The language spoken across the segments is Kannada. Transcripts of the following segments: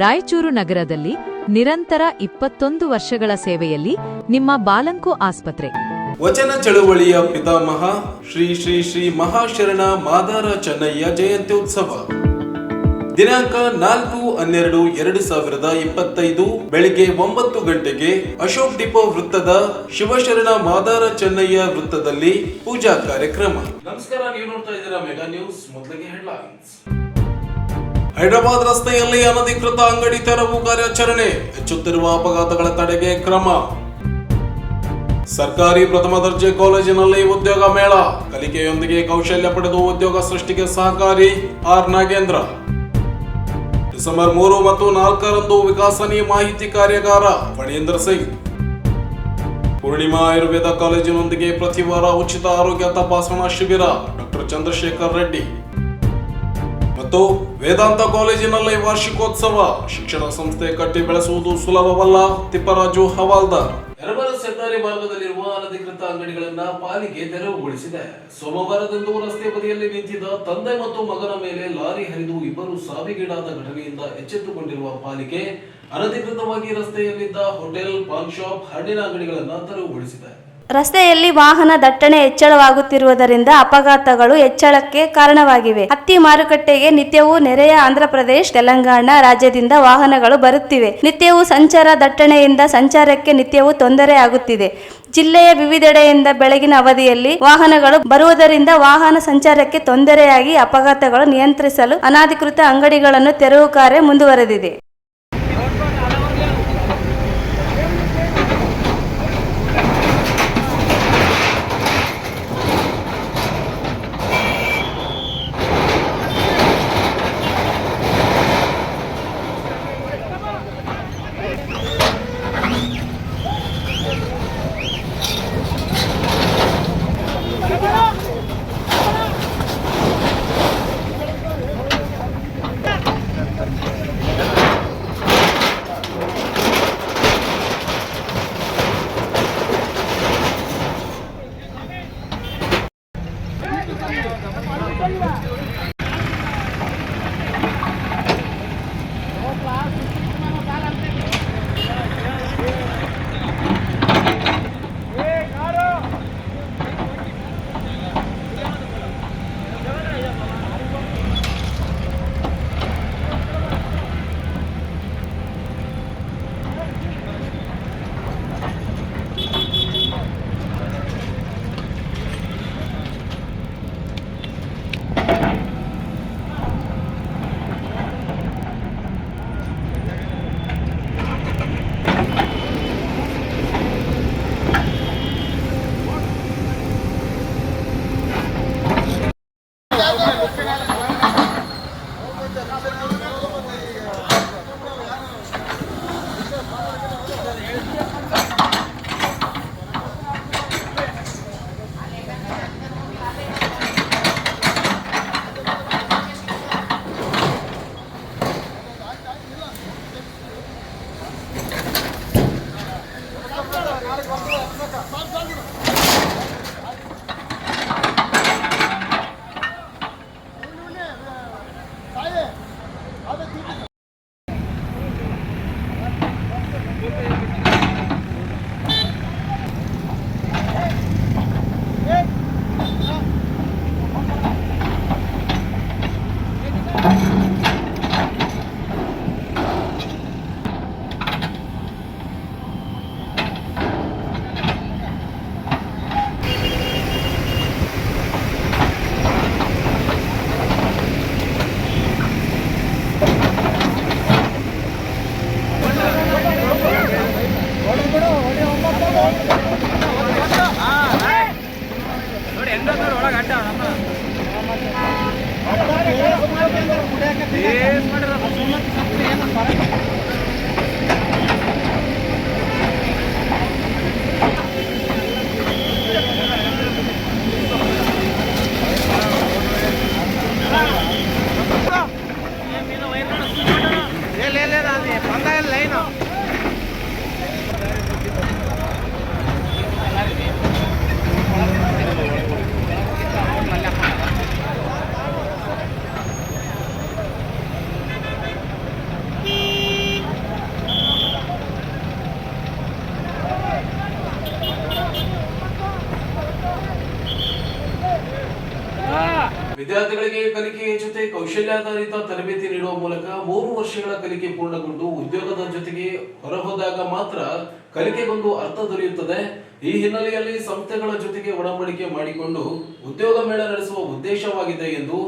ರಾಯಚೂರು ನಗರದಲ್ಲಿ ನಿರಂತರ 21 ವರ್ಷಗಳ ಸೇವೆಯಲ್ಲಿ ನಿಮ್ಮ ಬಾಲಂಕು ಆಸ್ಪತ್ರೆ. ವಚನ ಚಳುವಳಿಯ ಪಿತಾಮಹ ಶ್ರೀ ಶ್ರೀ ಶ್ರೀ ಮಹಾಶರಣ ಮಾದಾರ ಚೆನ್ನಯ್ಯ ಜಯಂತ್ಯೋತ್ಸವ ದಿನಾಂಕ 4/12/2025 ಬೆಳಿಗ್ಗೆ 9 ಗಂಟೆಗೆ ಅಶೋಕ್ ಡಿಪೋ ವೃತ್ತದ ಶಿವಶರಣ ಮಾದಾರ ಚೆನ್ನಯ್ಯ ವೃತ್ತದಲ್ಲಿ ಪೂಜಾ ಕಾರ್ಯಕ್ರಮ. ನಮಸ್ಕಾರ, ನೀವು ನೋಡ್ತಾ ಇದ್ದೀರಾ ಮೆಗಾ ನ್ಯೂಸ್. ಮೊದಲಿಗೆ ಹೆಡ್ಲೈನ್ಸ್. ಹೈದರಾಬಾದ್ ರಸ್ತೆಯಲ್ಲಿ ಅನಧಿಕೃತ ಅಂಗಡಿ ತೆರವು ಕಾರ್ಯಾಚರಣೆ, ಹೆಚ್ಚುತ್ತಿರುವ ಅಪಘಾತಗಳ ತಡೆಗೆ ಕ್ರಮ. ಸರ್ಕಾರಿ ಪ್ರಥಮ ದರ್ಜೆ ಕಾಲೇಜಿನಲ್ಲಿ ಉದ್ಯೋಗ ಮೇಳ, ಕಲಿಕೆಯೊಂದಿಗೆ ಕೌಶಲ್ಯ ಪಡೆದು ಉದ್ಯೋಗ ಸೃಷ್ಟಿಗೆ ಸಹಕಾರಿ. ಆರ್ ನಾಗೇಂದ್ರ. ಡಿಸೆಂಬರ್ 3 ಮತ್ತು 4ರಂದು ವಿಕಾಸನಿ ಮಾಹಿತಿ ಕಾರ್ಯಾಗಾರ, ಫಣೀಂದ್ರ ಸಿಂಗ್. ಪೂರ್ಣಿಮಾ ಆಯುರ್ವೇದ ಕಾಲೇಜಿನೊಂದಿಗೆ ಪ್ರತಿ ವಾರ ಉಚಿತ ಆರೋಗ್ಯ ತಪಾಸಣಾ ಶಿಬಿರ, ಡಾಕ್ಟರ್ ಚಂದ್ರಶೇಖರ್ ರೆಡ್ಡಿ. ಮತ್ತು ವೇದಾಂತ ಕಾಲೇಜಿನಲ್ಲಿ ವಾರ್ಷಿಕೋತ್ಸವ, ಶಿಕ್ಷಣ ಸಂಸ್ಥೆ ಕಟ್ಟಿ ಬೆಳೆಸುವುದು ಸುಲಭವಲ್ಲ, ತಿಪ್ಪರಾಜು ಹವಾಲ್ದಾರ್. ಯರಮರಸ್ ಹೆದ್ದಾರಿ ಮಾರ್ಗದಲ್ಲಿರುವ ಅನಧಿಕೃತ ಅಂಗಡಿಗಳನ್ನ ಪಾಲಿಕೆ ತೆರವುಗೊಳಿಸಿದೆ. ಸೋಮವಾರದಂದು ರಸ್ತೆ ಬದಿಯಲ್ಲಿ ನಿಂತಿದ್ದ ತಂದೆ ಮತ್ತು ಮಗನ ಮೇಲೆ ಲಾರಿ ಹರಿದು ಇಬ್ಬರು ಸಾವಿಗೀಡಾದ ಘಟನೆಯಿಂದ ಎಚ್ಚೆತ್ತುಕೊಂಡಿರುವ ಪಾಲಿಕೆ ಅನಧಿಕೃತವಾಗಿ ರಸ್ತೆಯಲ್ಲಿದ್ದ ಹೋಟೆಲ್, ಪಾನ್ ಶಾಪ್, ಹಣ್ಣಿನ ಅಂಗಡಿಗಳನ್ನ ತೆರವುಗೊಳಿಸಿದೆ. ರಸ್ತೆಯಲ್ಲಿ ವಾಹನ ದಟ್ಟಣೆ ಹೆಚ್ಚಳವಾಗುತ್ತಿರುವುದರಿಂದ ಅಪಘಾತಗಳು ಹೆಚ್ಚಳಕ್ಕೆ ಕಾರಣವಾಗಿವೆ. ಹತ್ತಿ ಮಾರುಕಟ್ಟೆಗೆ ನಿತ್ಯವೂ ನೆರೆಯ ಆಂಧ್ರಪ್ರದೇಶ, ತೆಲಂಗಾಣ ರಾಜ್ಯದಿಂದ ವಾಹನಗಳು ಬರುತ್ತಿವೆ. ನಿತ್ಯವೂ ಸಂಚಾರ ದಟ್ಟಣೆಯಿಂದ ಸಂಚಾರಕ್ಕೆ ನಿತ್ಯವೂ ತೊಂದರೆ ಆಗುತ್ತಿದೆ. ಜಿಲ್ಲೆಯ ವಿವಿಧೆಡೆಯಿಂದ ಬೆಳಗಿನ ಅವಧಿಯಲ್ಲಿ ವಾಹನಗಳು ಬರುವುದರಿಂದ ವಾಹನ ಸಂಚಾರಕ್ಕೆ ತೊಂದರೆಯಾಗಿ ಅಪಘಾತಗಳು ನಿಯಂತ್ರಿಸಲು ಅನಧಿಕೃತ ಅಂಗಡಿಗಳನ್ನು ತೆರವು ಕಾರ್ಯ ಮುಂದುವರೆದಿದೆ. ವಿದ್ಯಾರ್ಥಿಗಳಿಗೆ ಕಲಿಕೆಯ ಜೊತೆ ಕೌಶಲ್ಯಾಧಾರಿತ ತರಬೇತಿ ನೀಡುವ ಮೂಲಕ 3 ವರ್ಷಗಳ ಕಲಿಕೆ ಪೂರ್ಣಗೊಂಡು ಉದ್ಯೋಗದ ಜೊತೆಗೆ ಹೊರಹೋದಾಗ ಮಾತ್ರ ಕಲಿಕೆಗೊಂದು ಅರ್ಥ ದೊರೆಯುತ್ತದೆ. ಈ ಹಿನ್ನೆಲೆಯಲ್ಲಿ ಸಂಸ್ಥೆಗಳ ಜೊತೆಗೆ ಒಡಂಬಡಿಕೆ ಮಾಡಿಕೊಂಡು ಉದ್ಯೋಗ ಮೇಳ ನಡೆಸುವ ಉದ್ದೇಶವಾಗಿದೆ ಎಂದು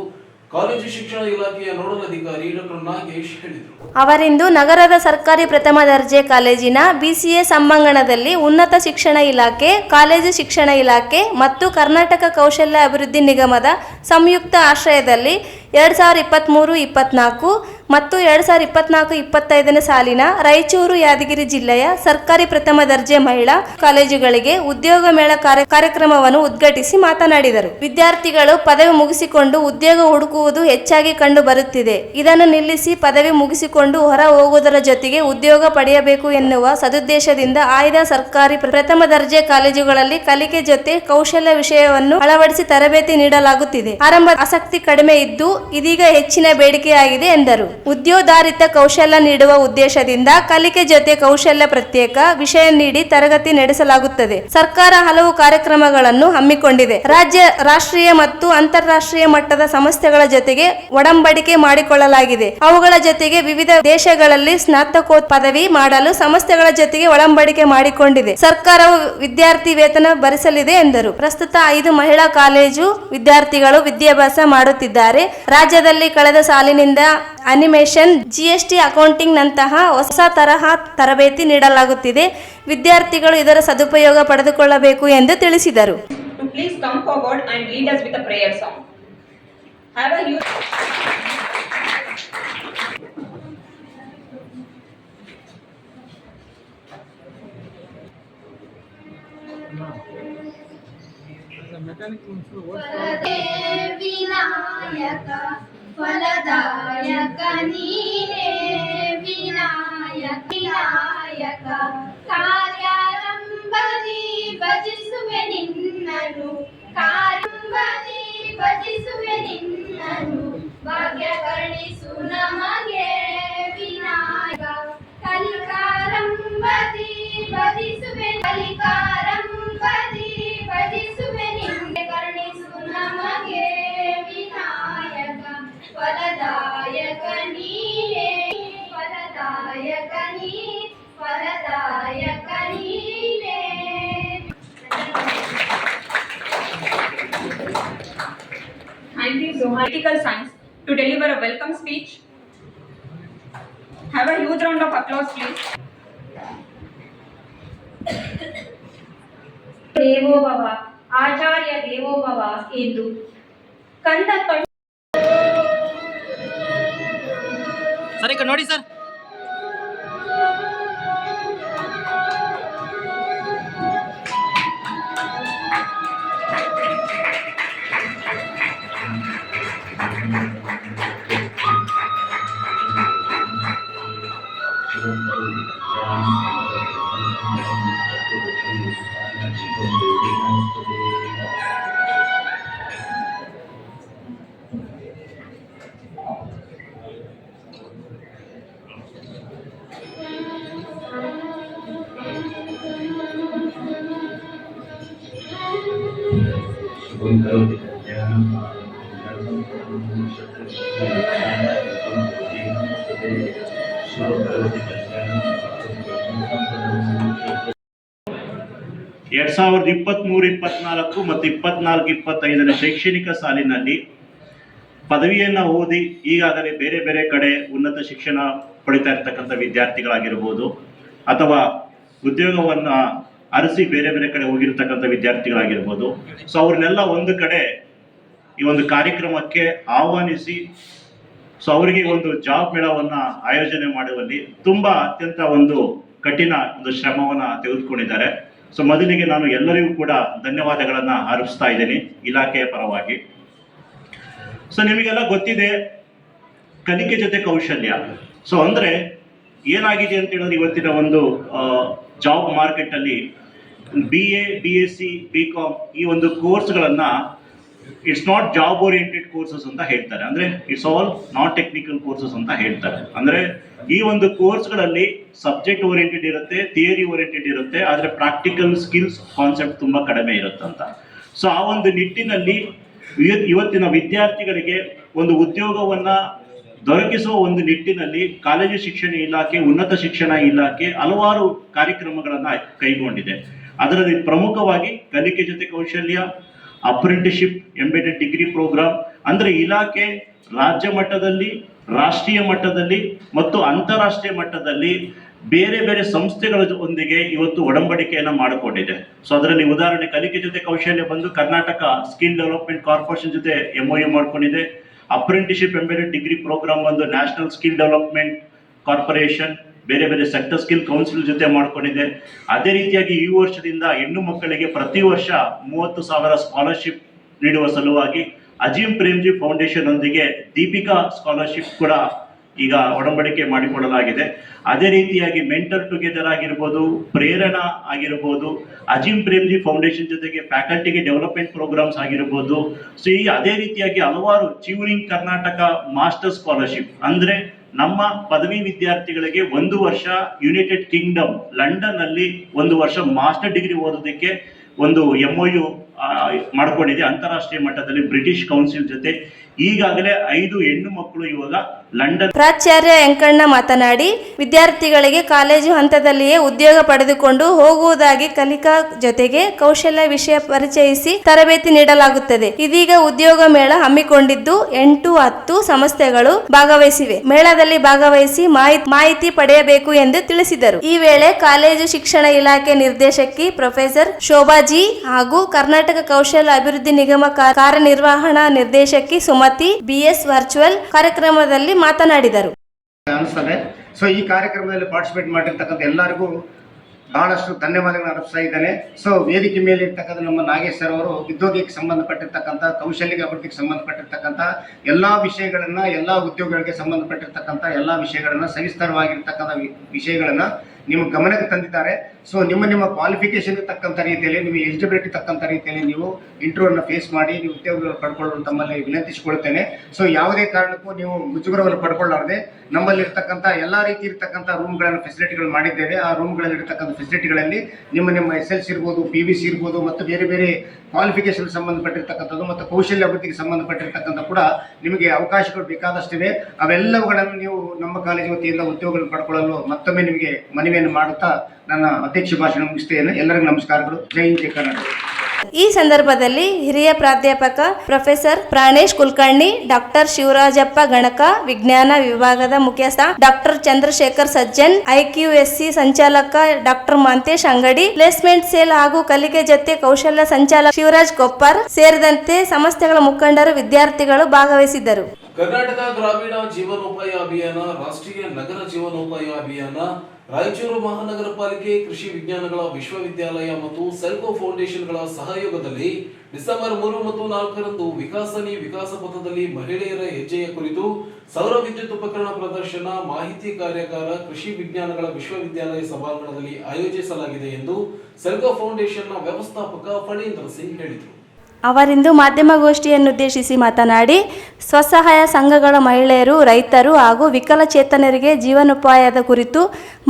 ಕಾಲೇಜು ಶಿಕ್ಷಣ ಇಲಾಖೆಯ ನೋಡಲ್ ಅಧಿಕಾರಿ ಡಾಕ್ಟರ್ ನಾಗೇಶ್ ಹೇಳಿದರು. ಅವರಿಂದು ನಗರದ ಸರ್ಕಾರಿ ಪ್ರಥಮ ದರ್ಜೆ ಕಾಲೇಜಿನ BCA ಸಭಾಂಗಣದಲ್ಲಿ ಉನ್ನತ ಶಿಕ್ಷಣ ಇಲಾಖೆ, ಕಾಲೇಜು ಶಿಕ್ಷಣ ಇಲಾಖೆ ಮತ್ತು ಕರ್ನಾಟಕ ಕೌಶಲ್ಯ ಅಭಿವೃದ್ಧಿ ನಿಗಮದ ಸಂಯುಕ್ತ ಆಶ್ರಯದಲ್ಲಿ 2023-24 ಮತ್ತು 2024-25ನೇ ಸಾಲಿನ ರಾಯಚೂರು ಯಾದಗಿರಿ ಜಿಲ್ಲೆಯ ಸರ್ಕಾರಿ ಪ್ರಥಮ ದರ್ಜೆ ಮಹಿಳಾ ಕಾಲೇಜುಗಳಿಗೆ ಉದ್ಯೋಗ ಮೇಳ ಕಾರ್ಯಕ್ರಮವನ್ನು ಉದ್ಘಾಟಿಸಿ ಮಾತನಾಡಿದರು. ವಿದ್ಯಾರ್ಥಿಗಳು ಪದವಿ ಮುಗಿಸಿಕೊಂಡು ಉದ್ಯೋಗ ಹುಡುಕುವುದು ಹೆಚ್ಚಾಗಿ ಕಂಡು ಬರುತ್ತಿದೆ. ಇದನ್ನು ನಿಲ್ಲಿಸಿ ಪದವಿ ಮುಗಿಸಿಕೊಂಡು ಹೊರ ಹೋಗುವುದರ ಜೊತೆಗೆ ಉದ್ಯೋಗ ಪಡೆಯಬೇಕು ಎನ್ನುವ ಸದುದ್ದೇಶದಿಂದ ಆಯ್ದ ಸರ್ಕಾರಿ ಪ್ರಥಮ ದರ್ಜೆ ಕಾಲೇಜುಗಳಲ್ಲಿ ಕಲಿಕೆ ಜೊತೆ ಕೌಶಲ್ಯ ವಿಷಯವನ್ನು ಅಳವಡಿಸಿ ತರಬೇತಿ ನೀಡಲಾಗುತ್ತಿದೆ. ಆರಂಭ ಆಸಕ್ತಿ ಕಡಿಮೆ ಇದ್ದು ಇದೀಗ ಹೆಚ್ಚಿನ ಬೇಡಿಕೆಯಾಗಿದೆ ಎಂದರು. ಉದ್ಯೋಗಾಧಾರಿತ ಕೌಶಲ್ಯ ನೀಡುವ ಉದ್ದೇಶದಿಂದ ಕಲಿಕೆ ಜೊತೆ ಕೌಶಲ್ಯ ಪ್ರತ್ಯೇಕ ವಿಷಯ ನೀಡಿ ತರಗತಿ ನಡೆಸಲಾಗುತ್ತದೆ. ಸರ್ಕಾರ ಹಲವು ಕಾರ್ಯಕ್ರಮಗಳನ್ನು ಹಮ್ಮಿಕೊಂಡಿದೆ. ರಾಷ್ಟ್ರೀಯ ಮತ್ತು ಅಂತಾರಾಷ್ಟ್ರೀಯ ಮಟ್ಟದ ಸಂಸ್ಥೆಗಳ ಜೊತೆಗೆ ಒಡಂಬಡಿಕೆ ಮಾಡಿಕೊಳ್ಳಲಾಗಿದೆ. ಅವುಗಳ ಜೊತೆಗೆ ವಿವಿಧ ದೇಶಗಳಲ್ಲಿ ಸ್ನಾತಕೋತ್ತರ ಪದವಿ ಮಾಡಲು ಸಂಸ್ಥೆಗಳ ಜೊತೆಗೆ ಒಡಂಬಡಿಕೆ ಮಾಡಿಕೊಂಡಿದೆ. ಸರ್ಕಾರವು ವಿದ್ಯಾರ್ಥಿ ವೇತನ ಭರಿಸಲಿದೆ ಎಂದರು. ಪ್ರಸ್ತುತ 5 ಮಹಿಳಾ ಕಾಲೇಜು ವಿದ್ಯಾರ್ಥಿಗಳು ವಿದ್ಯಾಭ್ಯಾಸ ಮಾಡುತ್ತಿದ್ದಾರೆ. ರಾಜ್ಯದಲ್ಲಿ ಕಳೆದ ಸಾಲಿನಿಂದ ಅನಿಮೇಷನ್, GST ಅಕೌಂಟಿಂಗ್ ನಂತಹ ಹೊಸ ತರಹ ತರಬೇತಿ ನೀಡಲಾಗುತ್ತಿದೆ. ವಿದ್ಯಾರ್ಥಿಗಳು ಇದರ ಸದುಪಯೋಗ ಪಡೆದುಕೊಳ್ಳಬೇಕು ಎಂದು ತಿಳಿಸಿದರು. Please come forward and lead us with a prayer song. Have a huge Vinayaka ಫಲದಾಯಕ ನೀನೇ ವಿನಾಯಕ ವಿನಾಯಕ ಕಾರ್ಯಾರಂಭದಿ ಭಜಿಸುವೆ ನಿನ್ನನು ಕಾರ್ಯಾರಂಭದಿ ಭಜಿಸುವೆ ನಿನ್ನನು ಭಾಗ್ಯ ಕರುಣಿಸು ನಮಗೆ ವಿನಾಯಕ ಕಲಿಕಾರಂಭದಿ ಭಜಿಸುವೆ ಕಲಿಕಾರಂಭದಿ ಭಜಿಸುವೆ ನಿನ್ನೆ ಕರುಣಿಸು ನಮಗೆ ವಿನಾಯಕ ಫಲದಾಯಕ ನೀನೇ ಫಲದಾಯಕ ನೀ ಫಲದಾಯಕ ನೀನೇ. Thank you so much. Political science to deliver a welcome speech. Have a huge round of applause, please. ದೇವೋಭವ ಆಚಾರ್ಯ ದೇವೋಭವ ಎಂದು ಕಂಡ ಸರ್ ಈಗ ನೋಡಿ ಸರ್. ಎರಡ್ 2023-24 ಮತ್ತು 24-25ನೇ ಶೈಕ್ಷಣಿಕ ಸಾಲಿನಲ್ಲಿ ಪದವಿಯನ್ನು ಓದಿ ಈಗಾಗಲೇ ಬೇರೆ ಬೇರೆ ಕಡೆ ಉನ್ನತ ಶಿಕ್ಷಣ ಪಡಿತಾ ಇರ್ತಕ್ಕಂಥ ವಿದ್ಯಾರ್ಥಿಗಳಾಗಿರ್ಬೋದು ಅಥವಾ ಉದ್ಯೋಗವನ್ನು ಅರಸಿ ಬೇರೆ ಬೇರೆ ಕಡೆ ಹೋಗಿರ್ತಕ್ಕಂಥ ವಿದ್ಯಾರ್ಥಿಗಳಾಗಿರ್ಬೋದು. ಸೊ ಅವ್ರನ್ನೆಲ್ಲ ಒಂದು ಕಡೆ ಈ ಒಂದು ಕಾರ್ಯಕ್ರಮಕ್ಕೆ ಆಹ್ವಾನಿಸಿ ಸೊ ಅವರಿಗೆ ಒಂದು ಜಾಬ್ ಮೇಳವನ್ನು ಆಯೋಜನೆ ಮಾಡುವಲ್ಲಿ ತುಂಬ ಅತ್ಯಂತ ಒಂದು ಕಠಿಣ ಒಂದು ಶ್ರಮವನ್ನು ತೆಗೆದುಕೊಂಡಿದ್ದಾರೆ. ಸೊ ಮೊದಲಿಗೆ ನಾನು ಎಲ್ಲರಿಗೂ ಕೂಡ ಧನ್ಯವಾದಗಳನ್ನು ಅರ್ಪಿಸ್ತಾ ಇದ್ದೀನಿ ಇಲಾಖೆಯ ಪರವಾಗಿ. ಸೊ ನಿಮಗೆಲ್ಲ ಗೊತ್ತಿದೆ ಕಲಿಕೆ ಜೊತೆ ಕೌಶಲ್ಯ. ಸೊ ಅಂದರೆ ಏನಾಗಿದೆ ಅಂತ ಹೇಳಿದ್ರೆ ಇವತ್ತಿನ ಒಂದು ಜಾಬ್ ಮಾರ್ಕೆಟಲ್ಲಿ BA, BSc, BCom ಈ ಒಂದು ಕೋರ್ಸ್ಗಳನ್ನು it's not job oriented courses ಅಂತ ಹೇಳ್ತಾರೆ. ಅಂದರೆ it's all not technical courses ಅಂತ ಹೇಳ್ತಾರೆ. ಅಂದರೆ ಈ ಒಂದು ಕೋರ್ಸ್ಗಳಲ್ಲಿ ಸಬ್ಜೆಕ್ಟ್ ಓರಿಯೆಂಟೆಡ್ ಇರುತ್ತೆ, ಥಿಯರಿ ಓರಿಯೆಂಟೆಡ್ ಇರುತ್ತೆ, ಆದರೆ ಪ್ರಾಕ್ಟಿಕಲ್ ಸ್ಕಿಲ್ಸ್ ಕಾನ್ಸೆಪ್ಟ್ ತುಂಬ ಕಡಿಮೆ ಇರುತ್ತಂತ. ಸೊ ಆ ಒಂದು ನಿಟ್ಟಿನಲ್ಲಿ ಇವತ್ತಿನ ವಿದ್ಯಾರ್ಥಿಗಳಿಗೆ ಒಂದು ಉದ್ಯೋಗವನ್ನ ದೊರಕಿಸುವ ಒಂದು ನಿಟ್ಟಿನಲ್ಲಿ ಕಾಲೇಜು ಶಿಕ್ಷಣ ಇಲಾಖೆ, ಉನ್ನತ ಶಿಕ್ಷಣ ಇಲಾಖೆ ಹಲವಾರು ಕಾರ್ಯಕ್ರಮಗಳನ್ನ ಕೈಗೊಂಡಿದೆ. ಅದರಲ್ಲಿ ಪ್ರಮುಖವಾಗಿ ಕಲಿಕೆ ಜೊತೆ ಕೌಶಲ್ಯ, ಅಪ್ರೆಂಟಿಸ್ಶಿಪ್, ಎಂಬೆಡೆಡ್ ಡಿಗ್ರಿ ಪ್ರೋಗ್ರಾಮ್, ಅಂದ್ರೆ ಇಲಾಖೆ ರಾಜ್ಯ ಮಟ್ಟದಲ್ಲಿ, ರಾಷ್ಟ್ರೀಯ ಮಟ್ಟದಲ್ಲಿ ಮತ್ತು ಅಂತಾರಾಷ್ಟ್ರೀಯ ಮಟ್ಟದಲ್ಲಿ ಬೇರೆ ಬೇರೆ ಸಂಸ್ಥೆಗಳ ಒಂದಿಗೆ ಇವತ್ತು ಒಡಂಬಡಿಕೆಯನ್ನ ಮಾಡಿಕೊಂಡಿದೆ. ಸೊ ಅದರಲ್ಲಿ ಉದಾಹರಣೆ ಕಲಿಕೆ ಜೊತೆ ಕೌಶಲ್ಯ ಬಂದು ಕರ್ನಾಟಕ ಸ್ಕಿಲ್ ಡೆವಲಪ್ಮೆಂಟ್ ಕಾರ್ಪೊರೇಷನ್ ಜೊತೆ MOU ಮಾಡ್ಕೊಂಡಿದೆ. ಅಪ್ರೆಂಟಿಸ್ಶಿಪ್ ಎಂಬೆಡೆಡ್ ಡಿಗ್ರಿ ಪ್ರೋಗ್ರಾಮ್ ಬಂದು ನ್ಯಾಷನಲ್ ಸ್ಕಿಲ್ ಡೆವಲಪ್ಮೆಂಟ್ ಕಾರ್ಪೊರೇಷನ್, ಬೇರೆ ಬೇರೆ ಸೆಕ್ಟರ್ ಸ್ಕಿಲ್ ಕೌನ್ಸಿಲ್ ಜೊತೆ ಮಾಡ್ಕೊಂಡಿದೆ. ಅದೇ ರೀತಿಯಾಗಿ ಈ ವರ್ಷದಿಂದ ಹೆಣ್ಣು ಮಕ್ಕಳಿಗೆ ಪ್ರತಿ ವರ್ಷ 30,000 ಸ್ಕಾಲರ್ಶಿಪ್ ನೀಡುವ ಸಲುವಾಗಿ ಅಜೀಂ ಪ್ರೇಮ್ಜಿ ಫೌಂಡೇಶನ್ ಒಂದಿಗೆ ದೀಪಿಕಾ ಸ್ಕಾಲರ್ಶಿಪ್ ಕೂಡ ಈಗ ಒಡಂಬಡಿಕೆ ಮಾಡಿಕೊಳ್ಳಲಾಗಿದೆ. ಅದೇ ರೀತಿಯಾಗಿ ಮೆಂಟರ್ ಟುಗೆದರ್ ಆಗಿರ್ಬೋದು, ಪ್ರೇರಣಾ ಆಗಿರ್ಬೋದು, ಅಜೀಂ ಪ್ರೇಮ್ಜಿ ಫೌಂಡೇಶನ್ ಜೊತೆಗೆ ಫ್ಯಾಕಲ್ಟಿಗೆ ಡೆವಲಪ್ಮೆಂಟ್ ಪ್ರೋಗ್ರಾಮ್ಸ್ ಆಗಿರ್ಬೋದು. ಸೊ ಈ ಅದೇ ರೀತಿಯಾಗಿ ಹಲವಾರು ಚಿವರಿಂಗ್ ಕರ್ನಾಟಕ ಮಾಸ್ಟರ್ ಸ್ಕಾಲರ್ಶಿಪ್, ಅಂದ್ರೆ ನಮ್ಮ ಪದವಿ ವಿದ್ಯಾರ್ಥಿಗಳಿಗೆ 1 ವರ್ಷ ಯುನೈಟೆಡ್ ಕಿಂಗ್ಡಮ್ ಲಂಡನ್ ಅಲ್ಲಿ 1 ವರ್ಷ ಮಾಸ್ಟರ್ ಡಿಗ್ರಿ ಓದೋದಕ್ಕೆ ಒಂದು MOU ಮಾಡ್ಕೊಂಡಿದೆ ಅಂತಾರಾಷ್ಟ್ರೀಯ ಮಟ್ಟದಲ್ಲಿ ಬ್ರಿಟಿಷ್ ಕೌನ್ಸಿಲ್ ಜೊತೆ. ಈಗಾಗಲೇ 5 ಹೆಣ್ಣು ಮಕ್ಕಳು ಇವಾಗ ಲಂಡನ್. ಪ್ರಾಚಾರ್ಯ ವೆಂಕಣ್ಣ ಮಾತನಾಡಿ, ವಿದ್ಯಾರ್ಥಿಗಳಿಗೆ ಕಾಲೇಜು ಹಂತದಲ್ಲಿಯೇ ಉದ್ಯೋಗ ಪಡೆದುಕೊಂಡು ಹೋಗುವುದಾಗಿ ಕಲಿಕಾ ಜೊತೆಗೆ ಕೌಶಲ್ಯ ವಿಷಯ ಪರಿಚಯಿಸಿ ತರಬೇತಿ ನೀಡಲಾಗುತ್ತದೆ. ಇದೀಗ ಉದ್ಯೋಗ ಮೇಳ ಹಮ್ಮಿಕೊಂಡಿದ್ದು 8-10 ಸಂಸ್ಥೆಗಳು ಭಾಗವಹಿಸಿವೆ. ಮೇಳದಲ್ಲಿ ಭಾಗವಹಿಸಿ ಮಾಹಿತಿ ಪಡೆಯಬೇಕು ಎಂದು ತಿಳಿಸಿದರು. ಈ ವೇಳೆ ಕಾಲೇಜು ಶಿಕ್ಷಣ ಇಲಾಖೆ ನಿರ್ದೇಶಕಿ ಪ್ರೊಫೆಸರ್ ಶೋಭಾಜಿ ಹಾಗೂ ಕರ್ನಾಟಕ ಕೌಶಲ್ಯ ಅಭಿವೃದ್ಧಿ ನಿಗಮ ಕಾರ್ಯನಿರ್ವಹಣಾ ನಿರ್ದೇಶಕಿ ಸುಮತಿ BS ವರ್ಚುವಲ್ ಕಾರ್ಯಕ್ರಮದಲ್ಲಿ ಮಾತನಾಡಿದರು. ಅನಿಸ್ತದೆ. ಸೊ ಈ ಕಾರ್ಯಕ್ರಮದಲ್ಲಿ ಪಾರ್ಟಿಸಿಪೇಟ್ ಮಾಡಿರ್ತಕ್ಕಂಥ ಎಲ್ಲರಿಗೂ ಬಹಳಷ್ಟು ಧನ್ಯವಾದಗಳನ್ನು ಅರ್ಪಿಸ್ತಾ ಇದ್ದೇನೆ. ಸೊ ವೇದಿಕೆ ಮೇಲೆ ಇರ್ತಕ್ಕಂಥ ನಮ್ಮ ನಾಗೇಶ್ ಸರ್ ಅವರು ಉದ್ಯೋಗಕ್ಕೆ ಸಂಬಂಧಪಟ್ಟಿರ್ತಕ್ಕಂಥ, ಕೌಶಲ್ಯ ಅಭಿವೃದ್ಧಿಗೆ ಸಂಬಂಧಪಟ್ಟಿರ್ತಕ್ಕಂಥ ಎಲ್ಲ ವಿಷಯಗಳನ್ನ, ಎಲ್ಲ ಉದ್ಯೋಗಗಳಿಗೆ ಸಂಬಂಧಪಟ್ಟಿರ್ತಕ್ಕಂಥ ಎಲ್ಲ ವಿಷಯಗಳನ್ನ, ಸವಿಸ್ತರವಾಗಿರ್ತಕ್ಕಂಥ ವಿಷಯಗಳನ್ನ ನಿಮ್ಮ ಗಮನಕ್ಕೆ ತಂದಿದ್ದಾರೆ. ಸೊ ನಿಮ್ಮ ಕ್ವಾಲಿಫಿಕೇಶನ್ ತಕ್ಕಂಥ ರೀತಿಯಲ್ಲಿ, ನಿಮ್ಮ ಎಲಿಜಿಬಿಲಿಟಿ ತಕ್ಕಂಥ ರೀತಿಯಲ್ಲಿ ನೀವು ಇಂಟರ್ವ್ಯೂನ ಫೇಸ್ ಮಾಡಿ ನೀವು ಉದ್ಯೋಗಗಳು ಪಡ್ಕೊಳ್ಳಲು ತಮ್ಮಲ್ಲಿ ವಿನಂತಿಸಿಕೊಳ್ತೇನೆ. ಸೊ ಯಾವುದೇ ಕಾರಣಕ್ಕೂ ನೀವು ಮುಜುಗರವನ್ನು ಪಡ್ಕೊಳ್ಳಾರದೆ ನಮ್ಮಲ್ಲಿ ಇರ್ತಕ್ಕಂಥ ಎಲ್ಲ ರೀತಿ ಇರ್ತಕ್ಕಂಥ ರೂಮ್ಗಳನ್ನು ಫೆಸಿಲಿಟಿಗಳು ಮಾಡಿದ್ದೇವೆ. ಆ ರೂಮ್ಗಳಲ್ಲಿ ಇರ್ತಕ್ಕಂಥ ಫೆಸಿಲಿಟಿಗಳಲ್ಲಿ ನಿಮ್ಮ SLC ಇರ್ಬೋದು, PVC ಇರ್ಬೋದು ಮತ್ತು ಬೇರೆ ಬೇರೆ ಕ್ವಾಲಿಫಿಕೇಶನ್ ಸಂಬಂಧಪಟ್ಟಿರ್ತಕ್ಕಂಥದ್ದು ಮತ್ತು ಕೌಶಲ್ಯ ಅಭಿವೃದ್ಧಿಗೆ ಸಂಬಂಧಪಟ್ಟಿರ್ತಕ್ಕಂಥ ಕೂಡ ನಿಮಗೆ ಅವಕಾಶಗಳು ಬೇಕಾದಷ್ಟಿವೆ. ಅವೆಲ್ಲವುಗಳನ್ನು ನೀವು ನಮ್ಮ ಕಾಲೇಜು ವತಿಯಿಂದ ಉದ್ಯೋಗಗಳನ್ನು ಪಡ್ಕೊಳ್ಳಲು ಮತ್ತೊಮ್ಮೆ ನಿಮಗೆ ಮನವಿಯನ್ನು ಮಾಡುತ್ತಾ ನನ್ನ ಅಧ್ಯಕ್ಷ ಭಾಷಣ ಮುಗಿಸ್ತೇನೆ. ಎಲ್ಲರಿಗೂ ನಮಸ್ಕಾರಗಳು. ಜೈ ಹಿಂದ್, ಜೈ ಕರ್ನಾಟಕ. ಈ ಸಂದರ್ಭದಲ್ಲಿ ಹಿರಿಯ ಪ್ರಾಧ್ಯಾಪಕ ಪ್ರೊಫೆಸರ್ ಪ್ರಾಣೇಶ್ ಕುಲಕರ್ಣಿ, ಡಾಕ್ಟರ್ ಶಿವರಾಜಪ್ಪ ಗಣಕ, ವಿಜ್ಞಾನ ವಿಭಾಗದ ಮುಖ್ಯಸ್ಥ ಡಾಕ್ಟರ್ ಚಂದ್ರಶೇಖರ್ ಸಜ್ಜನ್, IQSC ಸಂಚಾಲಕ ಡಾಕ್ಟರ್ ಮಾಂತೇಶ್ ಅಂಗಡಿ, ಪ್ಲೇಸ್ಮೆಂಟ್ ಸೆಲ್ ಹಾಗೂ ಕಲಿಕೆ ಜೊತೆ ಕೌಶಲ್ಯ ಸಂಚಾಲಕ ಶಿವರಾಜ್ ಕೊಪ್ಪರ್ ಸೇರಿದಂತೆ ಸಂಸ್ಥೆಗಳ ಮುಖಂಡರು, ವಿದ್ಯಾರ್ಥಿಗಳು ಭಾಗವಹಿಸಿದ್ದರು. ಕರ್ನಾಟಕ ಗ್ರಾಮೀಣ ಜೀವನೋಪಾಯ ಅಭಿಯಾನ, ರಾಷ್ಟ್ರೀಯ ನಗರ ಜೀವನೋಪಾಯ ಅಭಿಯಾನ, ರಾಯಚೂರು ಮಹಾನಗರ ಪಾಲಿಕೆ, ಕೃಷಿ ವಿಜ್ಞಾನಗಳ ವಿಶ್ವವಿದ್ಯಾಲಯ ಮತ್ತು ಸೆಲ್ಕೋ ಫೌಂಡೇಶನ್ಗಳ ಸಹಯೋಗದಲ್ಲಿ ಡಿಸೆಂಬರ್ 3 ಮತ್ತು 4ರಂದು ವಿಕಾಸ ಪಥದಲ್ಲಿ ಮಹಿಳೆಯರ ಹೆಜ್ಜೆಯ ಕುರಿತು ಸೌರ ವಿದ್ಯುತ್ ಉಪಕರಣ ಪ್ರದರ್ಶನ, ಮಾಹಿತಿ ಕಾರ್ಯಾಗಾರ ಕೃಷಿ ವಿಜ್ಞಾನಗಳ ವಿಶ್ವವಿದ್ಯಾಲಯ ಸಭಾಂಗಣದಲ್ಲಿ ಆಯೋಜಿಸಲಾಗಿದೆ ಎಂದು ಸೆಲ್ಕೋ ಫೌಂಡೇಶನ್ನ ವ್ಯವಸ್ಥಾಪಕ ಫಣೀಂದ್ರ ಸಿಂಗ್ ಹೇಳಿದರು. ಅವರಿಂದು ಮಾಧ್ಯಮಗೋಷ್ಠಿಯನ್ನುದ್ದೇಶಿಸಿ ಮಾತನಾಡಿ, ಸ್ವಸಹಾಯ ಸಂಘಗಳ ಮಹಿಳೆಯರು, ರೈತರು ಹಾಗೂ ವಿಕಲಚೇತನರಿಗೆ ಜೀವನೋಪಾಯದ ಕುರಿತು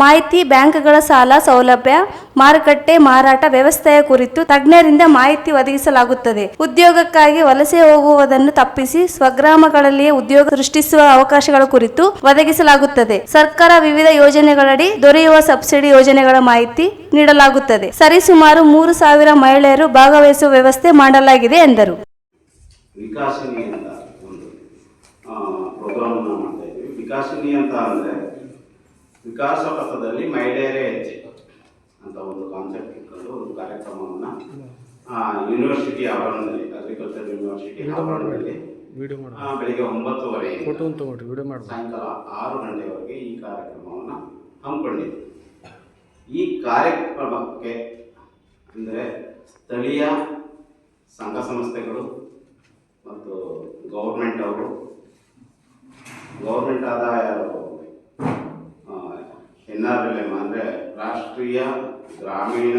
ಮಾಹಿತಿ, ಬ್ಯಾಂಕ್ಗಳ ಸಾಲ ಸೌಲಭ್ಯ, ಮಾರುಕಟ್ಟೆ ಮಾರಾಟ ವ್ಯವಸ್ಥೆಯ ಕುರಿತು ತಜ್ಞರಿಂದ ಮಾಹಿತಿ ಒದಗಿಸಲಾಗುತ್ತದೆ. ಉದ್ಯೋಗಕ್ಕಾಗಿ ವಲಸೆ ಹೋಗುವುದನ್ನು ತಪ್ಪಿಸಿ ಸ್ವಗ್ರಾಮಗಳಲ್ಲಿಯೇ ಉದ್ಯೋಗ ಸೃಷ್ಟಿಸುವ ಅವಕಾಶಗಳ ಕುರಿತು ಒದಗಿಸಲಾಗುತ್ತದೆ. ಸರ್ಕಾರ ವಿವಿಧ ಯೋಜನೆಗಳಡಿ ದೊರೆಯುವ ಸಬ್ಸಿಡಿ ಯೋಜನೆಗಳ ಮಾಹಿತಿ ನೀಡಲಾಗುತ್ತದೆ. ಸರಿಸುಮಾರು 3,000 ಮಹಿಳೆಯರು ಭಾಗವಹಿಸುವ ವ್ಯವಸ್ಥೆ ಮಾಡಲಾಗಿದೆ ಎಂದರು. ವಿಕಾಸಿನಿ ಅಂತ ಒಂದು ಪ್ರೋಗ್ರಾಮ್ ಮಾಡ್ತಾ ಇದ್ದೀವಿ. ವಿಕಾಸಿನಿ ಅಂತ ಅಂದರೆ ವಿಕಾಸ ಪಥದಲ್ಲಿ ಮಹಿಳೆಯರೇ ಹೆಜ್ಜೆ ಅಂತ ಒಂದು ಕಾನ್ಸೆಪ್ಟ್ ಇಟ್ಕೊಂಡು ಒಂದು ಕಾರ್ಯಕ್ರಮವನ್ನು ಯೂನಿವರ್ಸಿಟಿ ಆವರಣದಲ್ಲಿ, ಅಗ್ರಿಕಲ್ಚರ್ ಯೂನಿವರ್ಸಿಟಿ ಆವರಣದಲ್ಲಿ ಬೆಳಿಗ್ಗೆ 9:30 ಸಾಯಂಕಾಲ 6 ಗಂಟೆವರೆಗೆ ಈ ಕಾರ್ಯಕ್ರಮವನ್ನು ಹಮ್ಮಿಕೊಂಡಿದೆ. ಈ ಕಾರ್ಯಕ್ರಮಕ್ಕೆ ಅಂದರೆ ಸ್ಥಳೀಯ ಸಂಘ ಸಂಸ್ಥೆಗಳು ಮತ್ತು ಗೌರ್ಮೆಂಟ್ ಅವರು, ಗೌರ್ಮೆಂಟ್ ಆದಾಯ NRLM ಅಂದರೆ ರಾಷ್ಟ್ರೀಯ ಗ್ರಾಮೀಣ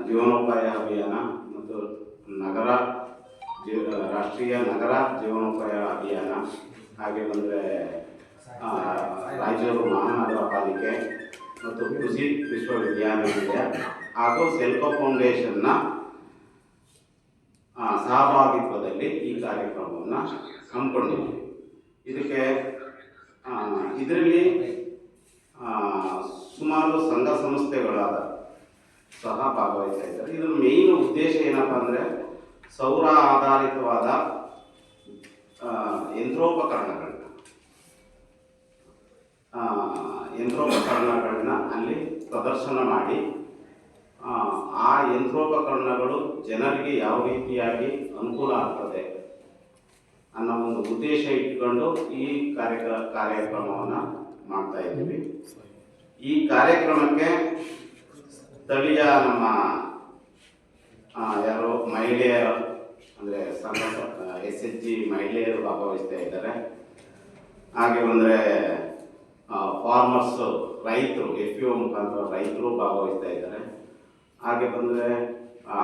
ಜೀವನೋಪಾಯ ಅಭಿಯಾನ ಮತ್ತು ರಾಷ್ಟ್ರೀಯ ನಗರ ಜೀವನೋಪಾಯ ಅಭಿಯಾನ, ಹಾಗೆ ಬಂದರೆ ರಾಯಚೂರು ಮಹಾನಗರ ಪಾಲಿಕೆ ಮತ್ತು ಕೃಷಿ ವಿಶ್ವವಿದ್ಯಾಲಯ ಹಾಗೂ ಸೆಲ್ಕೋ ಫೌಂಡೇಶನ್ನ ಸಹಭಾಗಿತ್ವದಲ್ಲಿ ಈ ಕಾರ್ಯಕ್ರಮವನ್ನು ಹಮ್ಮಿಕೊಂಡಿದ್ದೀವಿ. ಇದರಲ್ಲಿ ಸುಮಾರು ಸಂಘ ಸಂಸ್ಥೆಗಳಾದ ಸಹ ಭಾಗವಹಿಸ್ತಾ ಇದ್ದಾರೆ. ಇದರ ಮೇಯ್ನ್ ಉದ್ದೇಶ ಏನಪ್ಪ ಅಂದರೆ ಸೌರ ಆಧಾರಿತವಾದ ಯಂತ್ರೋಪಕರಣಗಳನ್ನ ಅಲ್ಲಿ ಪ್ರದರ್ಶನ ಮಾಡಿ ಆ ಯಂತ್ರೋಪಕರಣಗಳು ಜನರಿಗೆ ಯಾವ ರೀತಿಯಾಗಿ ಅನುಕೂಲ ಆಗ್ತದೆ ಅನ್ನೋ ಒಂದು ಉದ್ದೇಶ ಇಟ್ಕೊಂಡು ಈ ಕಾರ್ಯಕ್ರಮವನ್ನು ಮಾಡ್ತಾ ಇದ್ದೀವಿ. ಈ ಕಾರ್ಯಕ್ರಮಕ್ಕೆ ಸ್ಥಳೀಯ ನಮ್ಮ ಯಾರು ಮಹಿಳೆಯರು ಅಂದರೆ SHG ಮಹಿಳೆಯರು ಭಾಗವಹಿಸ್ತಾ ಇದ್ದಾರೆ. ಹಾಗೆ ಬಂದರೆ ಫಾರ್ಮರ್ಸ್ ರೈತರು FPO ಮುಖಾಂತರ ರೈತರು ಭಾಗವಹಿಸ್ತಾ ಇದ್ದಾರೆ. ಹಾಗೆ ಬಂದರೆ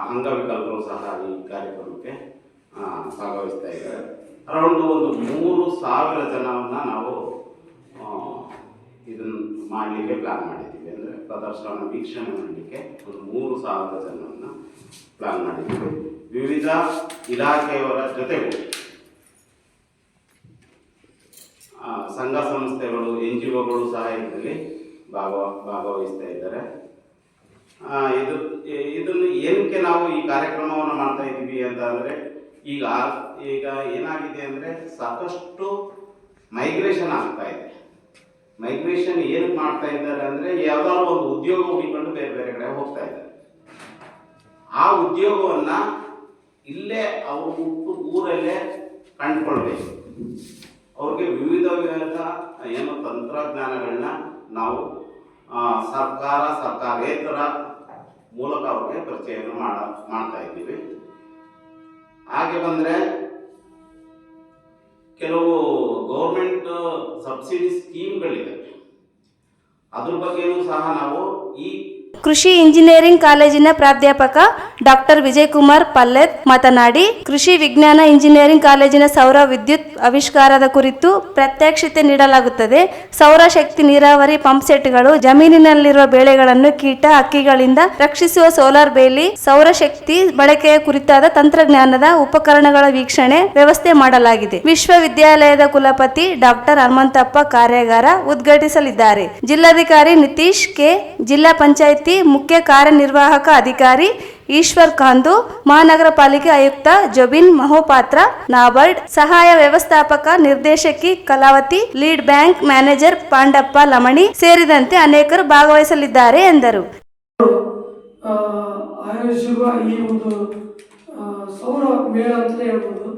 ಅಂಗವಿಕಲರು ಸಹ ಈ ಕಾರ್ಯಕ್ರಮಕ್ಕೆ ಭಾಗವಹಿಸ್ತಾ ಇದ್ದಾರೆ. ಅರೌಂಡ್ ಒಂದು 3,000 ಜನವನ್ನು ನಾವು ಇದನ್ನು ಮಾಡಲಿಕ್ಕೆ ಪ್ಲಾನ್ ಮಾಡಿದ್ದೀವಿ. ಅಂದರೆ ಪ್ರದರ್ಶನ ವೀಕ್ಷಣೆ ಮಾಡಲಿಕ್ಕೆ ಒಂದು 3,000 ಜನವನ್ನು ಪ್ಲಾನ್ ಮಾಡಿದ್ದೀವಿ. ವಿವಿಧ ಇಲಾಖೆಯವರ ಜೊತೆಗೂ ಸಂಘ ಸಂಸ್ಥೆಗಳು NGOಗಳು ಸಹ ಇದರಲ್ಲಿ ಭಾಗವಹಿಸ್ತಾ ಇದ್ದಾರೆ. ಇದನ್ನು ಏನಕ್ಕೆ ನಾವು ಈ ಕಾರ್ಯಕ್ರಮವನ್ನು ಮಾಡ್ತಾ ಇದ್ದೀವಿ ಅಂತ ಅಂದರೆ ಈಗ ಏನಾಗಿದೆ ಅಂದರೆ ಸಾಕಷ್ಟು ಮೈಗ್ರೇಷನ್ ಆಗ್ತಾ ಇದೆ. ಮೈಗ್ರೇಷನ್ ಏನಕ್ಕೆ ಮಾಡ್ತಾ ಇದ್ದಾರೆ ಅಂದರೆ ಯಾವ್ದಾದ್ರು ಒಂದು ಉದ್ಯೋಗ ಹುಡಿಕೊಂಡು ಬೇರೆ ಬೇರೆ ಕಡೆ ಹೋಗ್ತಾ ಇದ್ದಾರೆ. ಆ ಉದ್ಯೋಗವನ್ನು ಇಲ್ಲೇ ಅವರು ಹುಟ್ಟು ಊರಲ್ಲೇ ಕಂಡುಕೊಳ್ಬೇಕು. ಅವ್ರಿಗೆ ವಿವಿಧ ಏನು ತಂತ್ರಜ್ಞಾನಗಳನ್ನ ನಾವು ಸರ್ಕಾರೇತರ ಮೂಲಕ ಅವ್ರಿಗೆ ಪರಿಚಯವನ್ನು ಮಾಡ್ತಾ ಇದ್ದೀವಿ. ಹಾಗೆ ಬಂದರೆ ಕೆಲವು ಗೌರ್ಮೆಂಟ್ ಸಬ್ಸಿಡಿ ಸ್ಕೀಮ್ಗಳಿದೆ, ಅದ್ರ ಬಗ್ಗೆಯೂ ಸಹ ನಾವು ಈ ಕೃಷಿ ಇಂಜಿನಿಯರಿಂಗ್ ಕಾಲೇಜಿನ ಪ್ರಾಧ್ಯಾಪಕ ಡಾಕ್ಟರ್ ವಿಜಯಕುಮಾರ್ ಪಲ್ಲೆತ್ ಮಾತನಾಡಿ, ಕೃಷಿ ವಿಜ್ಞಾನ ಇಂಜಿನಿಯರಿಂಗ್ ಕಾಲೇಜಿನ ಸೌರ ವಿದ್ಯುತ್ ಆವಿಷ್ಕಾರದ ಕುರಿತು ಪ್ರಾತ್ಯಕ್ಷಿತೆ ನೀಡಲಾಗುತ್ತದೆ. ಸೌರಶಕ್ತಿ ನೀರಾವರಿ ಪಂಪ್ ಸೆಟ್ಗಳು, ಜಮೀನಿನಲ್ಲಿರುವ ಬೆಳೆಗಳನ್ನು ಕೀಟ ಹಕ್ಕಿಗಳಿಂದ ರಕ್ಷಿಸುವ ಸೋಲಾರ್ ಬೇಲಿ, ಸೌರಶಕ್ತಿ ಬಳಕೆಯ ಕುರಿತಾದ ತಂತ್ರಜ್ಞಾನದ ಉಪಕರಣಗಳ ವೀಕ್ಷಣೆ ವ್ಯವಸ್ಥೆ ಮಾಡಲಾಗಿದೆ. ವಿಶ್ವವಿದ್ಯಾಲಯದ ಕುಲಪತಿ ಡಾಕ್ಟರ್ ಹನುಮಂತಪ್ಪ ಕಾರ್ಯಾಗಾರ ಉದ್ಘಾಟಿಸಲಿದ್ದಾರೆ. ಜಿಲ್ಲಾಧಿಕಾರಿ ನಿತೀಶ್ ಕೆ, ಜಿಲ್ಲಾ ಪಂಚಾಯಿತಿ ಮುಖ್ಯ ಕಾರ್ಯನಿರ್ವಾಹಕ ಅಧಿಕಾರಿ ಈಶ್ವರ್ ಕಾಂದು, ಮಹಾನಗರ ಪಾಲಿಕೆ ಆಯುಕ್ತ ಜೊಬಿನ್ ಮಹೋಪಾತ್ರ, ನಾಬಾರ್ಡ್ ಸಹಾಯ ವ್ಯವಸ್ಥಾಪಕ ನಿರ್ದೇಶಕಿ Kalavati, lead bank manager Pandappa Lamani ಸೇರಿದಂತೆ ಅನೇಕರು ಭಾಗವಹಿಸಲಿದ್ದಾರೆ ಎಂದರು. ಆಯೋಜಿಸಿರುವ ಈ ಒಂದು ಸೌರ ಮೇಳ ಅಂತಲೇ ಹೇಳ್ಬೋದು.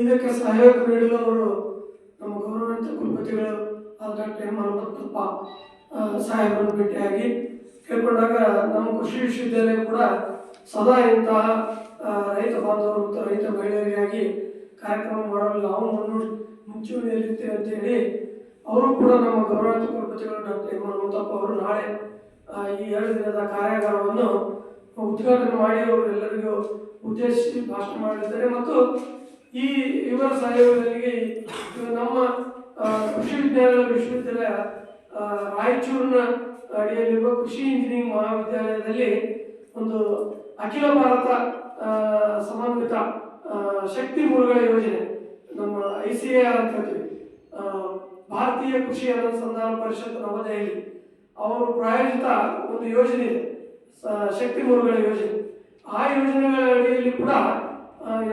ಇದಕ್ಕೆ ಸಹಯೋಗ ನೀಡಲು ಅವರು ನಮ್ಮ ಗೌರವಾನ್ವಿತ ಕುಲಪತಿಗಳು ಡಾಕ್ಟರ್ ಹನುಮಂತಪ್ಪ ಸಾಹೇಬರನ್ನು ಭೇಟಿಯಾಗಿ ಕೇಳ್ಕೊಂಡಾಗ ನಮ್ಮ ಕೃಷಿ ವಿಶ್ವವಿದ್ಯಾಲಯ ಕೂಡ ಸದಾ ಇಂತಹ ರೈತ ಬಾಂಧವರು ಮತ್ತು ರೈತ ಮಹಿಳೆಯರಿಗಾಗಿ ಕಾರ್ಯಕ್ರಮ ಮಾಡಲು ನಾವು ಮುಂಚೂಣಿಯಲ್ಲಿರ್ತೇವೆ ಅಂತ ಹೇಳಿ ಅವರು ಕೂಡ ನಮ್ಮ ಗೌರವಾನ್ವಿತ ಕುಲಪತಿಗಳು ಡಾಕ್ಟರ್ ಹನುಮಂತಪ್ಪ ಅವರು ನಾಳೆ ಈ 2 ದಿನದ ಕಾರ್ಯಾಗಾರವನ್ನು ಉದ್ಘಾಟನೆ ಮಾಡಿ ಅವರು ಎಲ್ಲರಿಗೂ ಉದ್ದೇಶಿಸಿ ಭಾಷಣ ಮಾಡಲಿದ್ದಾರೆ. ಮತ್ತು ಈ ಇವರ ಸಹಯೋಗದಲ್ಲಿ ನಮ್ಮ ಕೃಷಿ ವಿಶ್ವವಿದ್ಯಾಲಯ ರಾಯಚೂರಿನ ಅಡಿಯಲ್ಲಿರುವ ಕೃಷಿ ಇಂಜಿನಿಯರಿಂಗ್ ಮಹಾವಿದ್ಯಾಲಯದಲ್ಲಿ ಒಂದು ಅಖಿಲ ಭಾರತ ಸಮನ್ವಿತ ಶಕ್ತಿ ಮೂಲಗಳ ಯೋಜನೆ, ನಮ್ಮ ICAR ಅಂತ ಹೇಳ್ತೀವಿ, ಭಾರತೀಯ ಕೃಷಿ ಅನುಸಂಧಾನ ಪರಿಷತ್ ನವದೆಹಲಿ ಅವರು ಪ್ರಾಯೋಜಿತ ಒಂದು ಯೋಜನೆ ಇದೆ, ಶಕ್ತಿ ಮೂಲಗಳ ಯೋಜನೆ. ಆ ಯೋಜನೆಗಳ ಅಡಿಯಲ್ಲಿ ಕೂಡ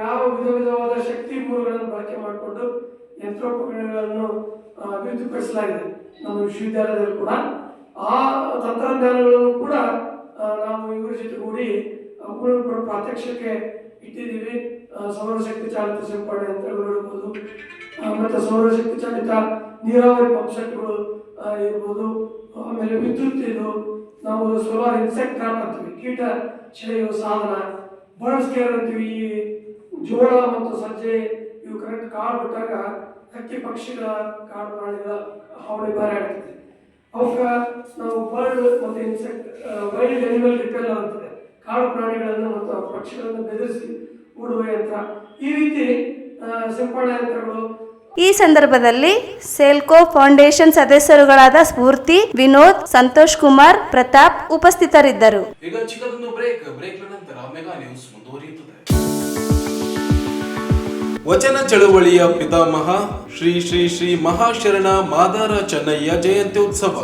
ಯಾವ ವಿಧವಾದ ಶಕ್ತಿ ಮೂಲಗಳನ್ನು ಬಳಕೆ ಮಾಡಿಕೊಂಡು ಯಂತ್ರೋಪಕರಣಗಳನ್ನು ಅಭಿವೃದ್ಧಿಪಡಿಸಲಾಗಿದೆ ನಮ್ಮ ವಿಶ್ವವಿದ್ಯಾಲಯದಲ್ಲಿ ಕೂಡ. ಆ ತಂತ್ರಜ್ಞಾನಗಳನ್ನು ಕೂಡ ನಾವು ಇವರ ಜೊತೆ ಕೂಡಿ ಅವುಗಳನ್ನು ಕೂಡ ಪ್ರಾತ್ಯಕ್ಷಿಕೆ ಇಟ್ಟಿದ್ದೀವಿ. ಸೌರಶಕ್ತಿ ಚಾಲಿತ ಸಿಂಪಡಣೆ ಅಂತ ಹೇಳ್ಬೋದು, ಮತ್ತು ಸೌರಶಕ್ತಿ ಚಾಲಿತ ನೀರಾವರಿ ಪಂಪ್ ಸೆಟ್ಗಳು ಇರ್ಬೋದು. ಆಮೇಲೆ ವಿದ್ಯುತ್ ಇದು ನಾವು ಸೋಲಾರ್ ಇನ್ಸೆಕ್ಟ್ ಟ್ರಾಪ್ ಅಂತೀವಿ, ಕೀಟ ಸೆಳೆಯುವ ಸಾಧನ, ಬರ್ಡ್ ಸ್ಕೇರ್ ಅಂತೀವಿ. ಈ ಜೋಳ ಮತ್ತು ಸಜ್ಜೆ ಇವು ಕರೆಕ್ಟ್ ಕಾಳು ಬಿಟ್ಟಾಗ ಹಕ್ಕಿ ಪಕ್ಷಿಗಳ ಕಾಡು ಪ್ರಾಣಿಗಳ ಹಾವಳಿ ಬಾರಿ ಆಗ್ತದೆ. ಅವಕ್ಕೆ ನಾವು ಬರ್ಡ್ ಮತ್ತು ಇನ್ಸೆಕ್ಟ್ ವೈಲ್ಡ್ ಅನಿಮಲ್ ರಿಪೆಲ್ಲರ್ ಅಂತದೆ, ಕಾಡು ಪ್ರಾಣಿಗಳನ್ನು ಮತ್ತು ಪಕ್ಷಿಗಳನ್ನು ಬೆದರಿಸಿ ಓಡುವ ಯಂತ್ರ. ಈ ರೀತಿ ಸಿಂಪಡಣಾ ಯಂತ್ರಗಳು. ಈ ಸಂದರ್ಭದಲ್ಲಿ ಸೆಲ್ಕೋ ಫೌಂಡೇಶನ್ ಸದಸ್ಯರುಗಳಾದ ಸ್ಫೂರ್ತಿ, ವಿನೋದ್, ಸಂತೋಷ್ ಕುಮಾರ್, ಪ್ರತಾಪ್ ಉಪಸ್ಥಿತರಿದ್ದರು. ಈಗ ಚಿಕ್ಕದೊಂದು ಬ್ರೇಕ್ ನಂತರ ಮೆಗಾ ನ್ಯೂಸ್ ಮುಂದುವರಿಯುತ್ತದೆ. ವಚನ ಚಳುವಳಿಯ ಪಿತಾಮಹ ಶ್ರೀ ಶ್ರೀ ಶ್ರೀ ಮಹಾಶರಣ ಮಾದಾರ ಚೆನ್ನಯ್ಯ ಜಯಂತಿ ಉತ್ಸವ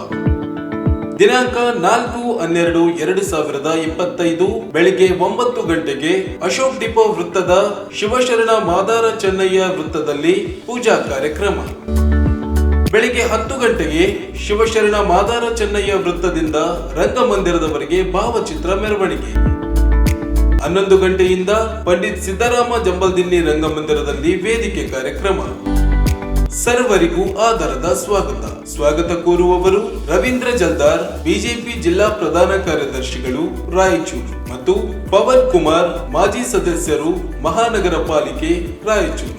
ದಿನಾಂಕ 4/12/2025 ಬೆಳಿಗ್ಗೆ 9 ಗಂಟೆಗೆ ಅಶೋಕ್ ಡಿಪೋ ವೃತ್ತದ ಶಿವಶರಣ ಮಾದಾರ ಚೆನ್ನಯ್ಯ ವೃತ್ತದಲ್ಲಿ ಪೂಜಾ ಕಾರ್ಯಕ್ರಮ. ಬೆಳಿಗ್ಗೆ 10 ಗಂಟೆಗೆ ಶಿವಶರಣ ಮಾದಾರ ಚೆನ್ನಯ್ಯ ವೃತ್ತದಿಂದ ರಂಗಮಂದಿರದವರೆಗೆ ಭಾವಚಿತ್ರ ಮೆರವಣಿಗೆ. 11 ಗಂಟೆಯಿಂದ ಪಂಡಿತ್ ಸಿದ್ದರಾಮ ಜಂಬಲ್ದಿನ್ನಿ ರಂಗಮಂದಿರದಲ್ಲಿ ವೇದಿಕೆ ಕಾರ್ಯಕ್ರಮ. ಸರ್ವರಿಗೂ ಆಧಾರದ ಸ್ವಾಗತ ಕೋರುವವರು ರವೀಂದ್ರ ಜಲ್ದಾರ್, ಬಿಜೆಪಿ ಜಿಲ್ಲಾ ಪ್ರಧಾನ ಕಾರ್ಯದರ್ಶಿಗಳು, ರಾಯಚೂರು ಮತ್ತು ಪವನ್ ಕುಮಾರ್, ಮಾಜಿ ಸದಸ್ಯರು, ಮಹಾನಗರ ಪಾಲಿಕೆ, ರಾಯಚೂರು.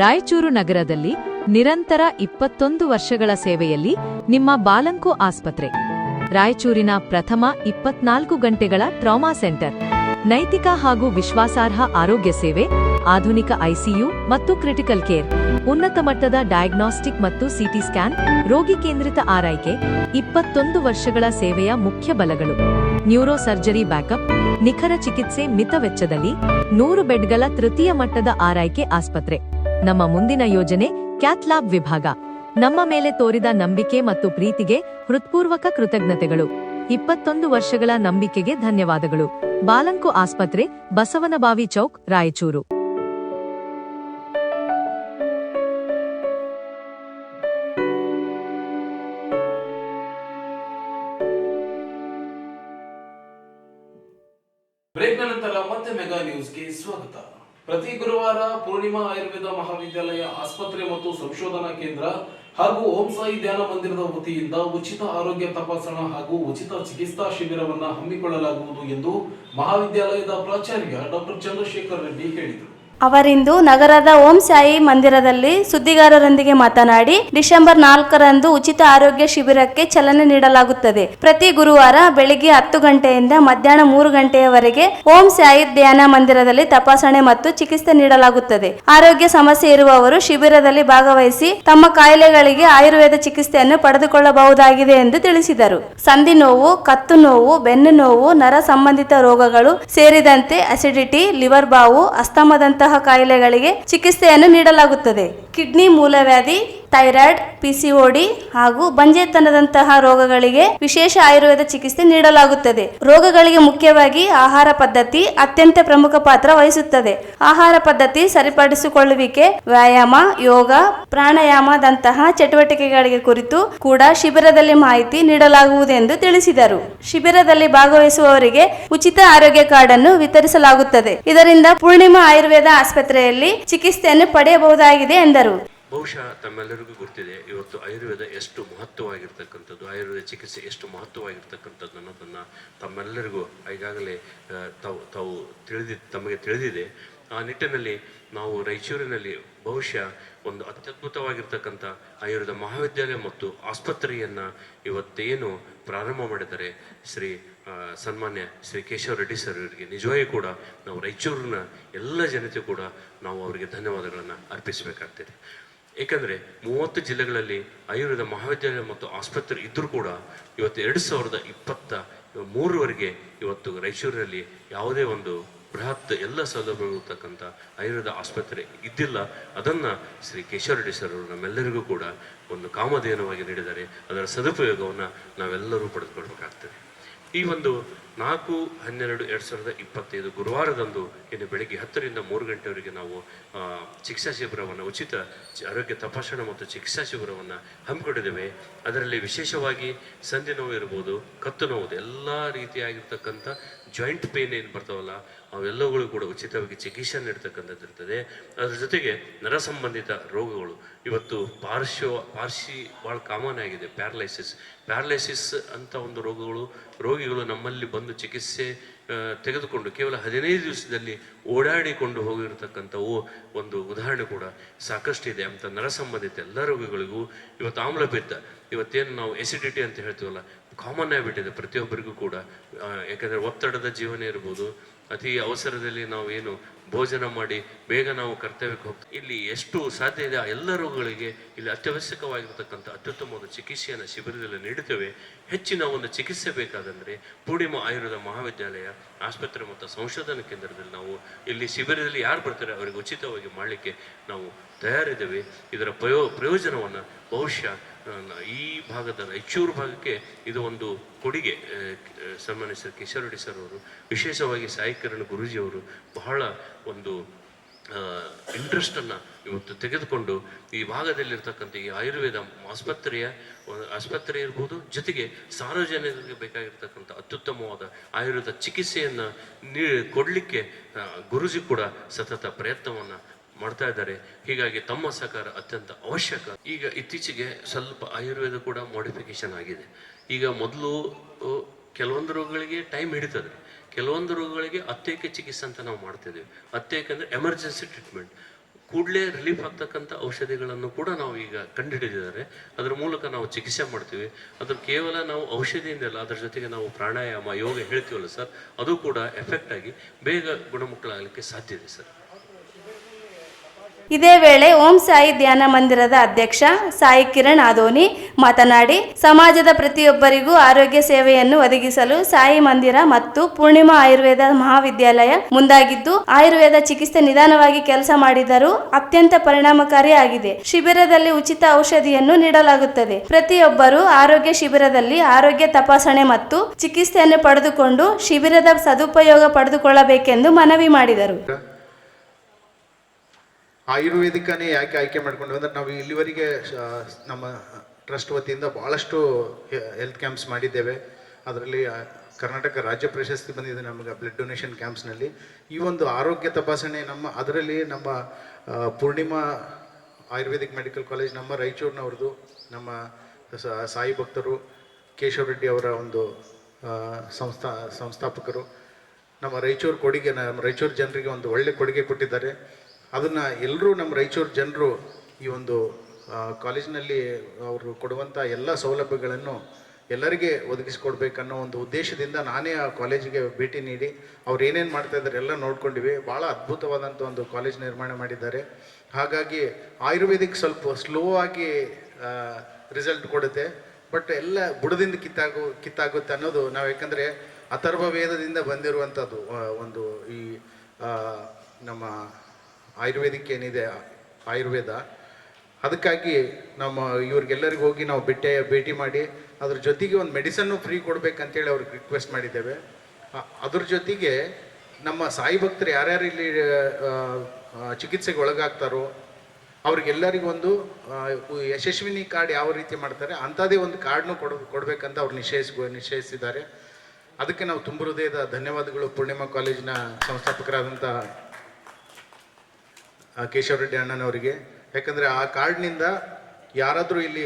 ರಾಯಚೂರು ನಗರದಲ್ಲಿ ನಿರಂತರ 21 ವರ್ಷಗಳ ಸೇವೆಯಲ್ಲಿ ನಿಮ್ಮ ಬಾಲಂಕು ಆಸ್ಪತ್ರೆ, ರಾಯಚೂರಿನ ಪ್ರಥಮ 24 ಗಂಟೆಗಳ ಟ್ರಾಮಾ ಸೆಂಟರ್, ನೈತಿಕ ಹಾಗೂ ವಿಶ್ವಾಸಾರ್ಹ ಆರೋಗ್ಯ ಸೇವೆ, ಆಧುನಿಕ ಐಸಿಯು ಮತ್ತು ಕ್ರಿಟಿಕಲ್ ಕೇರ್, ಉನ್ನತ ಮಟ್ಟದ ಡಯಾಗ್ನಾಸ್ಟಿಕ್ ಮತ್ತು ಸಿಟಿ ಸ್ಕ್ಯಾನ್, ರೋಗಿ ಕೇಂದ್ರಿತ ಆರೈಕೆ, 21 ವರ್ಷಗಳ ಸೇವೆಯ ಮುಖ್ಯ ಬಲಗಳು. ನ್ಯೂರೋ ಸರ್ಜರಿ ಬ್ಯಾಕಪ್, ನಿಖರ ಚಿಕಿತ್ಸೆ ಮಿತ ವೆಚ್ಚದಲ್ಲಿ, 100 ಬೆಡ್ಗಳ ತೃತೀಯ ಮಟ್ಟದ ಆರೈಕೆ ಆಸ್ಪತ್ರೆ. ನಮ್ಮ ಮುಂದಿನ ಯೋಜನೆ ಕ್ಯಾಥ್ಲ್ಯಾಬ್ ವಿಭಾಗ. ನಮ್ಮ ಮೇಲೆ ತೋರಿದ ನಂಬಿಕೆ ಮತ್ತು ಪ್ರೀತಿಗೆ ಹೃತ್ಪೂರ್ವಕ ಕೃತಜ್ಞತೆಗಳು. 21 ವರ್ಷಗಳ ನಂಬಿಕೆಗೆ ಧನ್ಯವಾದಗಳು. ಬಾಲಂಕು ಆಸ್ಪತ್ರೆ, ಬಸವನಬಾವಿ ಚೌಕ್, ರಾಯಚೂರು. ಬ್ರೇಕ್ನ ನಂತರ ಮತ್ತೆ ಮೆಗಾ ನ್ಯೂಸ್ಗೆ ಸ್ವಾಗತ. ಪ್ರತಿ ಗುರುವಾರ ಪೂರ್ಣಿಮಾ ಆಯುರ್ವೇದ ಮಹಾವಿದ್ಯಾಲಯ ಆಸ್ಪತ್ರೆ ಮತ್ತು ಸಂಶೋಧನಾ ಕೇಂದ್ರ ಹಾಗೂ ಓಂ ಸಾಯಿ ಧ್ಯಾನ ಮಂದಿರದ ವತಿಯಿಂದ ಉಚಿತ ಆರೋಗ್ಯ ತಪಾಸಣಾ ಹಾಗೂ ಉಚಿತ ಚಿಕಿತ್ಸಾ ಶಿಬಿರವನ್ನು ಹಮ್ಮಿಕೊಳ್ಳಲಾಗುವುದು ಎಂದು ಮಹಾವಿದ್ಯಾಲಯದ ಪ್ರಾಚಾರ್ಯ ಡಾಕ್ಟರ್ ಚಂದ್ರಶೇಖರ್ ರೆಡ್ಡಿ ಹೇಳಿದರು. ಅವರಿಂದು ನಗರದ ಓಂ ಸಾಯಿ ಮಂದಿರದಲ್ಲಿ ಸುದ್ದಿಗಾರರೊಂದಿಗೆ ಮಾತನಾಡಿ, ಡಿಸೆಂಬರ್ 4ರಂದು ಉಚಿತ ಆರೋಗ್ಯ ಶಿಬಿರಕ್ಕೆ ಚಾಲನೆ ನೀಡಲಾಗುತ್ತದೆ. ಪ್ರತಿ ಗುರುವಾರ ಬೆಳಿಗ್ಗೆ 10 ಗಂಟೆಯಿಂದ ಮಧ್ಯಾಹ್ನ 3 ಗಂಟೆಯವರೆಗೆ ಓಂ ಸಾಯಿ ಧ್ಯಾನ ಮಂದಿರದಲ್ಲಿ ತಪಾಸಣೆ ಮತ್ತು ಚಿಕಿತ್ಸೆ ನೀಡಲಾಗುತ್ತದೆ. ಆರೋಗ್ಯ ಸಮಸ್ಯೆ ಇರುವವರು ಶಿಬಿರದಲ್ಲಿ ಭಾಗವಹಿಸಿ ತಮ್ಮ ಕಾಯಿಲೆಗಳಿಗೆ ಆಯುರ್ವೇದ ಚಿಕಿತ್ಸೆಯನ್ನು ಪಡೆದುಕೊಳ್ಳಬಹುದಾಗಿದೆ ಎಂದು ತಿಳಿಸಿದರು. ಸಂಧಿ ನೋವು, ಕತ್ತು ನೋವು, ಬೆನ್ನು ನೋವು, ನರ ಸಂಬಂಧಿತ ರೋಗಗಳು ಸೇರಿದಂತೆ ಅಸಿಡಿಟಿ, ಲಿವರ್ ಬಾವು, ಅಸ್ತಮದಂತಹ ಕಾಯಿಲೆಗಳಿಗೆ ಚಿಕಿತ್ಸೆಯನ್ನು ನೀಡಲಾಗುತ್ತದೆ. ಕಿಡ್ನಿ ಮೂಲವ್ಯಾಧಿ, ಥೈರಾಯ್ಡ್, ಪಿಸಿಒಡಿ ಹಾಗೂ ಬಂಜೆತನದಂತಹ ರೋಗಗಳಿಗೆ ವಿಶೇಷ ಆಯುರ್ವೇದ ಚಿಕಿತ್ಸೆ ನೀಡಲಾಗುತ್ತದೆ. ರೋಗಗಳಿಗೆ ಮುಖ್ಯವಾಗಿ ಆಹಾರ ಪದ್ಧತಿ ಅತ್ಯಂತ ಪ್ರಮುಖ ಪಾತ್ರ ವಹಿಸುತ್ತದೆ. ಆಹಾರ ಪದ್ಧತಿ ಸರಿಪಡಿಸಿಕೊಳ್ಳುವಿಕೆ, ವ್ಯಾಯಾಮ, ಯೋಗ, ಪ್ರಾಣಾಯಾಮದಂತಹ ಚಟುವಟಿಕೆಗಳಿಗೆ ಕುರಿತು ಕೂಡ ಶಿಬಿರದಲ್ಲಿ ಮಾಹಿತಿ ನೀಡಲಾಗುವುದೆಂದು ತಿಳಿಸಿದರು. ಶಿಬಿರದಲ್ಲಿ ಭಾಗವಹಿಸುವವರಿಗೆ ಉಚಿತ ಆರೋಗ್ಯ ಕಾರ್ಡ್ ಅನ್ನು ವಿತರಿಸಲಾಗುತ್ತದೆ. ಇದರಿಂದ ಪೂರ್ಣಿಮಾ ಆಯುರ್ವೇದ ಆಸ್ಪತ್ರೆಯಲ್ಲಿ ಚಿಕಿತ್ಸೆಯನ್ನು ಪಡೆಯಬಹುದಾಗಿದೆ ಎಂದರು. ಬಹುಶಃ ತಮ್ಮೆಲ್ಲರಿಗೂ ಗೊತ್ತಿದೆ ಇವತ್ತು ಆಯುರ್ವೇದ ಎಷ್ಟು ಮಹತ್ವವಾಗಿರ್ತಕ್ಕಂಥದ್ದು, ಆಯುರ್ವೇದ ಚಿಕಿತ್ಸೆ ಎಷ್ಟು ಮಹತ್ವವಾಗಿರ್ತಕ್ಕಂಥದ್ದು ಅನ್ನೋದನ್ನು ತಮ್ಮೆಲ್ಲರಿಗೂ ಈಗಾಗಲೇ ತಮಗೆ ತಿಳಿದಿದೆ. ಆ ನಿಟ್ಟಿನಲ್ಲಿ ನಾವು ರಾಯಚೂರಿನಲ್ಲಿ ಬಹುಶಃ ಒಂದು ಅತ್ಯದ್ಭುತವಾಗಿರ್ತಕ್ಕಂಥ ಆಯುರ್ವೇದ ಮಹಾವಿದ್ಯಾಲಯ ಮತ್ತು ಆಸ್ಪತ್ರೆಯನ್ನು ಇವತ್ತೇನು ಪ್ರಾರಂಭ ಮಾಡಿದ್ದಾರೆ ಸನ್ಮಾನ್ಯ ಶ್ರೀ ಕೇಶವ ರೆಡ್ಡಿ ಸರ್ ಅವರಿಗೆ ನಿಜವಾಗಿ ಕೂಡ ನಾವು ರಾಯಚೂರಿನ ಎಲ್ಲ ಜನತೆ ಕೂಡ ನಾವು ಅವರಿಗೆ ಧನ್ಯವಾದಗಳನ್ನು ಅರ್ಪಿಸಬೇಕಾಗ್ತದೆ. ಏಕೆಂದರೆ 30 ಜಿಲ್ಲೆಗಳಲ್ಲಿ ಆಯುರ್ವೇದ ಮಹಾವಿದ್ಯಾಲಯ ಮತ್ತು ಆಸ್ಪತ್ರೆ ಇದ್ದರೂ ಕೂಡ ಇವತ್ತು 2023ವರೆಗೆ ಇವತ್ತು ರಾಯಚೂರಿನಲ್ಲಿ ಯಾವುದೇ ಒಂದು ಬೃಹತ್ ಎಲ್ಲ ಸೌಲಭ್ಯಗಳಿರ್ತಕ್ಕಂಥ ಆಯುರ್ವೇದ ಆಸ್ಪತ್ರೆ ಇದ್ದಿಲ್ಲ. ಅದನ್ನು ಶ್ರೀ ಕೇಶವ ರೆಡ್ಡಿ ಸರ್ ಅವರು ನಮ್ಮೆಲ್ಲರಿಗೂ ಕೂಡ ಒಂದು ಕಾಮಧೇನವಾಗಿ ನೀಡಿದ್ದಾರೆ. ಅದರ ಸದುಪಯೋಗವನ್ನು ನಾವೆಲ್ಲರೂ ಪಡೆದುಕೊಳ್ಬೇಕಾಗ್ತದೆ. ಈ ಒಂದು 4/12/2025 ಗುರುವಾರದಂದು ಇನ್ನು ಬೆಳಗ್ಗೆ 10ರಿಂದ 3 ಗಂಟೆವರೆಗೆ ನಾವು ಚಿಕಿತ್ಸಾ ಶಿಬಿರವನ್ನು, ಉಚಿತ ಆರೋಗ್ಯ ತಪಾಸಣೆ ಮತ್ತು ಚಿಕಿತ್ಸಾ ಶಿಬಿರವನ್ನು ಹಮ್ಮಿಕೊಂಡಿದ್ದೇವೆ. ಅದರಲ್ಲಿ ವಿಶೇಷವಾಗಿ ಸಂಧಿ ನೋವು ಇರ್ಬೋದು, ಕತ್ತು ನೋವು, ಎಲ್ಲ ರೀತಿಯಾಗಿರ್ತಕ್ಕಂಥ ಜಾಯಿಂಟ್ ಪೇನ್ ಏನು ಬರ್ತಾವಲ್ಲ ಅವೆಲ್ಲಗಳು ಕೂಡ ಉಚಿತವಾಗಿ ಚಿಕಿತ್ಸೆ ನೀಡ್ತಕ್ಕಂಥದ್ದು ಇರ್ತದೆ. ಅದರ ಜೊತೆಗೆ ನರ ಸಂಬಂಧಿತ ರೋಗಗಳು ಇವತ್ತು ಪಾರ್ಸಿ ಭಾಳ ಕಾಮನ್ ಆಗಿದೆ. ಪ್ಯಾರಲೈಸಿಸ್ ಅಂತ ಒಂದು ರೋಗಿಗಳು ನಮ್ಮಲ್ಲಿ ಬಂದು ಚಿಕಿತ್ಸೆ ತೆಗೆದುಕೊಂಡು ಕೇವಲ 15 ದಿವಸದಲ್ಲಿ ಓಡಾಡಿಕೊಂಡು ಹೋಗಿರತಕ್ಕಂಥವು ಒಂದು ಉದಾಹರಣೆ ಕೂಡ ಸಾಕಷ್ಟಿದೆ. ಅಂತ ನರ ಸಂಬಂಧಿತ ಎಲ್ಲ ರೋಗಗಳಿಗೂ ಇವತ್ತು ಆಮ್ಲಪಿತ್ತ, ಇವತ್ತೇನು ನಾವು ಎಸಿಡಿಟಿ ಅಂತ ಹೇಳ್ತೀವಲ್ಲ, ಕಾಮನ್ ಆಗಿಬಿಟ್ಟಿದೆ ಪ್ರತಿಯೊಬ್ಬರಿಗೂ ಕೂಡ. ಯಾಕಂದರೆ ಒತ್ತಡದ ಜೀವನ ಇರ್ಬೋದು, ಅತಿ ಅವಸರದಲ್ಲಿ ನಾವೇನು ಭೋಜನ ಮಾಡಿ ಬೇಗ ನಾವು ಕರ್ತವ್ಯಕ್ಕೆ ಹೋಗ್ತೀವಿ. ಇಲ್ಲಿ ಎಷ್ಟು ಸಾಧ್ಯ ಇದೆ ಎಲ್ಲ ರೋಗಗಳಿಗೆ ಇಲ್ಲಿ ಅತ್ಯವಶ್ಯಕವಾಗಿರ್ತಕ್ಕಂಥ ಅತ್ಯುತ್ತಮವಾದ ಚಿಕಿತ್ಸೆಯನ್ನು ಶಿಬಿರದಲ್ಲಿ ನೀಡುತ್ತೇವೆ. ಹೆಚ್ಚಿನ ಒಂದು ಚಿಕಿತ್ಸೆ ಬೇಕಾದಂದರೆ ಪೂರ್ಣಿಮಾ ಆಯುರ್ವೇದ ಮಹಾವಿದ್ಯಾಲಯ ಆಸ್ಪತ್ರೆ ಮತ್ತು ಸಂಶೋಧನಾ ಕೇಂದ್ರದಲ್ಲಿ ನಾವು ಇಲ್ಲಿ ಶಿಬಿರದಲ್ಲಿ ಯಾರು ಬರ್ತಾರೆ ಅವರಿಗೆ ಉಚಿತವಾಗಿ ಮಾಡಲಿಕ್ಕೆ ನಾವು ತಯಾರಿದ್ದೇವೆ. ಇದರ ಪ್ರಯೋಜನವನ್ನು ಬಹುಶಃ ಈ ಭಾಗದ ರಾಯಚೂರು ಭಾಗಕ್ಕೆ ಇದು ಒಂದು ಕೊಡುಗೆ. ಸನ್ಮಾನ್ಯ ಸರ್ ಕಿಶೋರ್ ರೆಡ್ಡಿ ಸರ್ ಅವರು, ವಿಶೇಷವಾಗಿ ಸಾಯಿ ಕಿರಣ್ ಗುರೂಜಿಯವರು ಬಹಳ ಒಂದು ಇಂಟ್ರೆಸ್ಟನ್ನು ಇವತ್ತು ತೆಗೆದುಕೊಂಡು ಈ ಭಾಗದಲ್ಲಿರ್ತಕ್ಕಂಥ ಈ ಆಯುರ್ವೇದ ಆಸ್ಪತ್ರೆ ಇರ್ಬೋದು, ಜೊತೆಗೆ ಸಾರ್ವಜನಿಕರಿಗೆ ಬೇಕಾಗಿರ್ತಕ್ಕಂಥ ಅತ್ಯುತ್ತಮವಾದ ಆಯುರ್ವೇದ ಚಿಕಿತ್ಸೆಯನ್ನು ಕೊಡಲಿಕ್ಕೆ ಗುರೂಜಿ ಕೂಡ ಸತತ ಪ್ರಯತ್ನವನ್ನು ಮಾಡ್ತಾ ಇದ್ದಾರೆ. ಹೀಗಾಗಿ ತಮ್ಮ ಸಹಕಾರ ಅತ್ಯಂತ ಅವಶ್ಯಕ. ಈಗ ಇತ್ತೀಚೆಗೆ ಸ್ವಲ್ಪ ಆಯುರ್ವೇದ ಕೂಡ ಮಾಡಿಫಿಕೇಶನ್ ಆಗಿದೆ. ಈಗ ಮೊದಲು ಕೆಲವೊಂದು ರೋಗಗಳಿಗೆ ಟೈಮ್ ಹಿಡಿತದೆ, ಕೆಲವೊಂದು ರೋಗಗಳಿಗೆ ಅತ್ಯೇಕ ಚಿಕಿತ್ಸೆ ಅಂತ ನಾವು ಮಾಡ್ತಿದ್ದೀವಿ. ಅತ್ಯೇಕ ಅಂದರೆ ಎಮರ್ಜೆನ್ಸಿ ಟ್ರೀಟ್ಮೆಂಟ್, ಕೂಡಲೇ ರಿಲೀಫ್ ಆಗ್ತಕ್ಕಂಥ ಔಷಧಿಗಳನ್ನು ಕೂಡ ನಾವು ಈಗ ಕಂಡುಹಿಡಿದಿದ್ದಾರೆ. ಅದರ ಮೂಲಕ ನಾವು ಚಿಕಿತ್ಸೆ ಮಾಡ್ತೀವಿ. ಅದ್ರ ಕೇವಲ ನಾವು ಔಷಧಿಯಿಂದಲ್ಲ, ಅದರ ಜೊತೆಗೆ ನಾವು ಪ್ರಾಣಾಯಾಮ, ಯೋಗ ಹೇಳ್ತೀವಲ್ಲ ಸರ್, ಅದು ಕೂಡ ಎಫೆಕ್ಟ್ ಆಗಿ ಬೇಗ ಗುಣಮುಖರಾಗಲಿಕ್ಕೆ ಸಾಧ್ಯ ಇದೆ ಸರ್. ಇದೇ ವೇಳೆ ಓಂ ಸಾಯಿ ಧ್ಯಾನ ಮಂದಿರದ ಅಧ್ಯಕ್ಷ ಸಾಯಿ ಕಿರಣ್ ಆದೋನಿ ಮಾತನಾಡಿ, ಸಮಾಜದ ಪ್ರತಿಯೊಬ್ಬರಿಗೂ ಆರೋಗ್ಯ ಸೇವೆಯನ್ನು ಒದಗಿಸಲು ಸಾಯಿ ಮಂದಿರ ಮತ್ತು ಪೂರ್ಣಿಮಾ ಆಯುರ್ವೇದ ಮಹಾವಿದ್ಯಾಲಯ ಮುಂದಾಗಿದ್ದು, ಆಯುರ್ವೇದ ಚಿಕಿತ್ಸೆ ನಿಧಾನವಾಗಿ ಕೆಲಸ ಮಾಡಿದರೂ ಅತ್ಯಂತ ಪರಿಣಾಮಕಾರಿಯಾಗಿದೆ. ಶಿಬಿರದಲ್ಲಿ ಉಚಿತ ಔಷಧಿಯನ್ನು ನೀಡಲಾಗುತ್ತದೆ. ಪ್ರತಿಯೊಬ್ಬರು ಆರೋಗ್ಯ ಶಿಬಿರದಲ್ಲಿ ಆರೋಗ್ಯ ತಪಾಸಣೆ ಮತ್ತು ಚಿಕಿತ್ಸೆಯನ್ನು ಪಡೆದುಕೊಂಡು ಶಿಬಿರದ ಸದುಪಯೋಗ ಪಡೆದುಕೊಳ್ಳಬೇಕೆಂದು ಮನವಿ ಮಾಡಿದರು. ಆಯುರ್ವೇದಿಕನೇ ಯಾಕೆ ಆಯ್ಕೆ ಮಾಡ್ಕೊಂಡು ಅಂದರೆ, ನಾವು ಇಲ್ಲಿವರೆಗೆ ನಮ್ಮ ಟ್ರಸ್ಟ್ ವತಿಯಿಂದ ಭಾಳಷ್ಟು ಹೆಲ್ತ್ ಕ್ಯಾಂಪ್ಸ್ ಮಾಡಿದ್ದೇವೆ. ಅದರಲ್ಲಿ ಕರ್ನಾಟಕ ರಾಜ್ಯ ಪ್ರಶಸ್ತಿ ಬಂದಿದೆ ನಮಗೆ ಬ್ಲಡ್ ಡೊನೇಷನ್ ಕ್ಯಾಂಪ್ಸ್ನಲ್ಲಿ. ಈ ಒಂದು ಆರೋಗ್ಯ ತಪಾಸಣೆ ಅದರಲ್ಲಿ ನಮ್ಮ ಪೂರ್ಣಿಮಾ ಆಯುರ್ವೇದಿಕ್ ಮೆಡಿಕಲ್ ಕಾಲೇಜ್ ನಮ್ಮ ರಾಯಚೂರಿನವ್ರದ್ದು, ನಮ್ಮ ಸಾಯಿ ಭಕ್ತರು ಕೇಶವ್ ರೆಡ್ಡಿ ಅವರ ಒಂದು ಸಂಸ್ಥಾಪಕರು ನಮ್ಮ ರಾಯಚೂರು ಜನರಿಗೆ ಒಂದು ಒಳ್ಳೆ ಕೊಡುಗೆ ಕೊಟ್ಟಿದ್ದಾರೆ. ಅದನ್ನು ಎಲ್ಲರೂ ನಮ್ಮ ರಾಯಚೂರು ಜನರು ಈ ಒಂದು ಕಾಲೇಜಿನಲ್ಲಿ ಅವರು ಕೊಡುವಂಥ ಎಲ್ಲ ಸೌಲಭ್ಯಗಳನ್ನು ಎಲ್ಲರಿಗೆ ಒದಗಿಸಿಕೊಡ್ಬೇಕನ್ನೋ ಒಂದು ಉದ್ದೇಶದಿಂದ ನಾನೇ ಆ ಕಾಲೇಜಿಗೆ ಭೇಟಿ ನೀಡಿ ಅವ್ರು ಏನೇನು ಮಾಡ್ತಾಯಿದ್ದಾರೆ ಎಲ್ಲ ನೋಡ್ಕೊಂಡಿವಿ. ಭಾಳ ಅದ್ಭುತವಾದಂಥ ಒಂದು ಕಾಲೇಜ್ ನಿರ್ಮಾಣ ಮಾಡಿದ್ದಾರೆ. ಹಾಗಾಗಿ ಆಯುರ್ವೇದಿಕ್ ಸ್ವಲ್ಪ ಸ್ಲೋ ಆಗಿ ರಿಸಲ್ಟ್ ಕೊಡುತ್ತೆ, ಬಟ್ ಎಲ್ಲ ಬುಡದಿಂದ ಕಿತ್ತಾಗುತ್ತೆ ಅನ್ನೋದು ನಾವು, ಯಾಕಂದರೆ ಅಥರ್ವ ವೇದದಿಂದ ಬಂದಿರುವಂಥದ್ದು ಒಂದು ಈ ನಮ್ಮ ಆಯುರ್ವೇದಿಕ್ ಏನಿದೆ ಆಯುರ್ವೇದ. ಅದಕ್ಕಾಗಿ ನಮ್ಮ ಇವ್ರಿಗೆಲ್ಲರಿಗೂ ಹೋಗಿ ನಾವು ಭೇಟಿ ಮಾಡಿ ಅದ್ರ ಜೊತೆಗೆ ಒಂದು ಮೆಡಿಸನ್ನು ಫ್ರೀ ಕೊಡಬೇಕಂತೇಳಿ ಅವ್ರಿಗೆ ರಿಕ್ವೆಸ್ಟ್ ಮಾಡಿದ್ದೇವೆ. ಅದ್ರ ಜೊತೆಗೆ ನಮ್ಮ ಸಾಯಿ ಭಕ್ತರು ಯಾರ್ಯಾರು ಇಲ್ಲಿ ಚಿಕಿತ್ಸೆಗೆ ಒಳಗಾಗ್ತಾರೋ ಅವ್ರಿಗೆಲ್ಲರಿಗೂ ಒಂದು ಯಶಸ್ವಿನಿ ಕಾರ್ಡ್ ಯಾವ ರೀತಿ ಮಾಡ್ತಾರೆ ಅಂಥದ್ದೇ ಒಂದು ಕಾರ್ಡ್ನು ಕೊಡಬೇಕಂತ ಅವ್ರು ನಿಶ್ಚಯಿಸಿದ್ದಾರೆ. ಅದಕ್ಕೆ ನಾವು ತುಂಬ ಹೃದಯದ ಧನ್ಯವಾದಗಳು ಪೂರ್ಣಿಮಾ ಕಾಲೇಜಿನ ಸಂಸ್ಥಾಪಕರಾದಂಥ ಕೇಶವ್ ರೆಡ್ಡಿ ಅಣ್ಣನವರಿಗೆ. ಯಾಕಂದರೆ ಆ ಕಾರ್ಡ್ನಿಂದ ಯಾರಾದರೂ ಇಲ್ಲಿ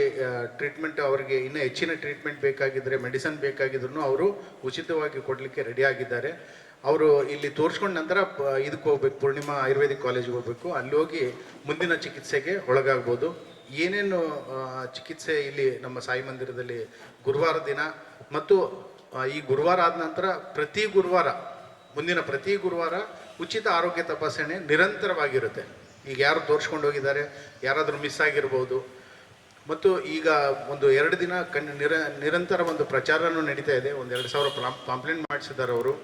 ಟ್ರೀಟ್ಮೆಂಟ್ ಅವರಿಗೆ ಇನ್ನೂ ಹೆಚ್ಚಿನ ಟ್ರೀಟ್ಮೆಂಟ್ ಬೇಕಾಗಿದ್ದರೆ, ಮೆಡಿಸನ್ ಬೇಕಾಗಿದ್ರು ಅವರು ಉಚಿತವಾಗಿ ಕೊಡಲಿಕ್ಕೆ ರೆಡಿಯಾಗಿದ್ದಾರೆ. ಅವರು ಇಲ್ಲಿ ತೋರಿಸ್ಕೊಂಡ ನಂತರ ಇದಕ್ಕೆ ಹೋಗ್ಬೇಕು, ಪೂರ್ಣಿಮಾ ಆಯುರ್ವೇದಿಕ್ ಕಾಲೇಜಿಗೆ ಹೋಗಬೇಕು. ಅಲ್ಲಿ ಹೋಗಿ ಮುಂದಿನ ಚಿಕಿತ್ಸೆಗೆ ಒಳಗಾಗ್ಬೋದು. ಏನೇನು ಚಿಕಿತ್ಸೆ ಇಲ್ಲಿ ನಮ್ಮ ಸಾಯಿ ಮಂದಿರದಲ್ಲಿ ಗುರುವಾರ ದಿನ ಮತ್ತು ಈ ಗುರುವಾರ ಆದ ನಂತರ ಪ್ರತಿ ಗುರುವಾರ ಉಚಿತ ಆರೋಗ್ಯ ತಪಾಸಣೆ ನಿರಂತರವಾಗಿರುತ್ತೆ. ಈಗ ಯಾರು ತೋರಿಸ್ಕೊಂಡು ಹೋಗಿದ್ದಾರೆ, ಯಾರಾದರೂ ಮಿಸ್ ಆಗಿರ್ಬೋದು. ಮತ್ತು ಈಗ ಒಂದು 2 ದಿನ ನಿರಂತರ ಒಂದು ಪ್ರಚಾರನೂ ನಡೀತಾ ಇದೆ. 2,000 ಪಾಂಪ್ಲೆಂಟ್ ಮಾಡಿಸಿದ್ದಾರೆ ಅವರು.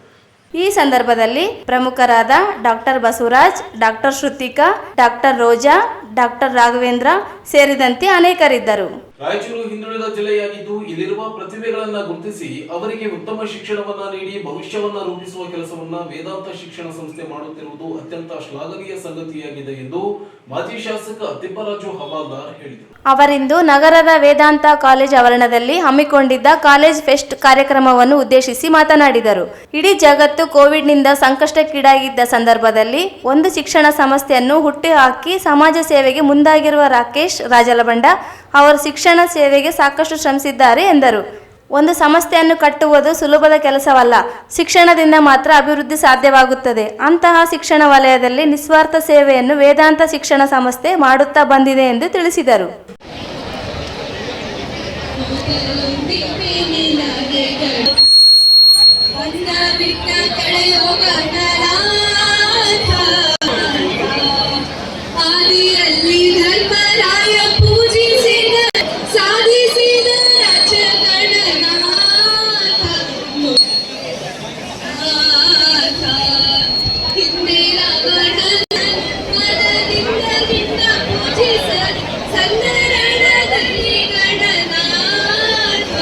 ಈ ಸಂದರ್ಭದಲ್ಲಿ ಪ್ರಮುಖರಾದ doctor Basavaraj, doctor Shruthika, doctor ರೋಜಾ, ಡಾಕ್ಟರ್ ರಾಘವೇಂದ್ರ ಸೇರಿದಂತೆ ಅನೇಕರಿದ್ದರು. ರಾಯಚೂರು ಹಿಂದುಳಿದ ಜಿಲ್ಲೆಯಾಗಿದ್ದು ಇಲ್ಲಿರುವ ಪ್ರತಿಭೆಗಳನ್ನ ಗುರುತಿಸಿ ಅವರಿಗೆ ಉತ್ತಮ ಶಿಕ್ಷಣವನ್ನ ನೀಡಿ ಭವಿಷ್ಯವನ್ನ ರೂಪಿಸುವ ಕೆಲಸವನ್ನ ವೇದಾಂತ ಶಿಕ್ಷಣ ಸಂಸ್ಥೆ ಮಾಡುತ್ತಿರುವುದು ಅತ್ಯಂತ ಶ್ಲಾಘನೀಯ ಸಂಗತಿಯಾಗಿದೆ ಎಂದು ಮಾಜಿ ಶಾಸಕ ತಿಪ್ಪರಾಜು ಹವಾಲ್ದಾರ್ ಹೇಳಿದರು. ಅವರಿಂದು ನಗರದ ವೇದಾಂತ ಕಾಲೇಜ್ ಆವರಣದಲ್ಲಿ ಹಮ್ಮಿಕೊಂಡಿದ್ದ ಕಾಲೇಜ್ ಫೆಸ್ಟ್ ಕಾರ್ಯಕ್ರಮವನ್ನು ಉದ್ದೇಶಿಸಿ ಮಾತನಾಡಿದರು. ಇಡೀ ಜಗತ್ತು ಕೋವಿಡ್ನಿಂದ ಸಂಕಷ್ಟಕ್ಕೀಡಾಗಿದ್ದ ಸಂದರ್ಭದಲ್ಲಿ ಒಂದು ಶಿಕ್ಷಣ ಸಂಸ್ಥೆಯನ್ನು ಹುಟ್ಟುಹಾಕಿ ಸಮಾಜ ಸೇವೆಗೆ ಮುಂದಾಗಿರುವ ರಾಕೇಶ್ ರಾಜಲಬಂಡ ಅವರು ಶಿಕ್ಷಣ ಸೇವೆಗೆ ಸಾಕಷ್ಟು ಶ್ರಮಿಸಿದ್ದಾರೆ ಎಂದರು. ಒಂದು ಸಂಸ್ಥೆಯನ್ನು ಕಟ್ಟುವುದು ಸುಲಭದ ಕೆಲಸವಲ್ಲ. ಶಿಕ್ಷಣದಿಂದ ಮಾತ್ರ ಅಭಿವೃದ್ಧಿ ಸಾಧ್ಯವಾಗುತ್ತದೆ. ಅಂತಹ ಶಿಕ್ಷಣ ವಲಯದಲ್ಲಿ ನಿಸ್ವಾರ್ಥ ಸೇವೆಯನ್ನು ವೇದಾಂತ ಶಿಕ್ಷಣ ಸಂಸ್ಥೆ ಮಾಡುತ್ತಾ ಬಂದಿದೆ ಎಂದು ತಿಳಿಸಿದರು. ಬಂದ ಬಿಟ್ಟ ಕಳೆಯೋ ಗಣನಾಥ ಆದಿಯಲ್ಲಿ ಧರ್ಮರಾಯ ಪೂಜಿಸಿದ ಸಾಧಿಸಿದ ರಾಜಗಣನಾಥ ಹಿಂದೆ ರಾವಣನ ಮನದಿಂದ ಬಿಟ್ಟ ಪೂಜಿಸ ಸಂಗರಣದಲ್ಲಿ ಗಣನಾಥ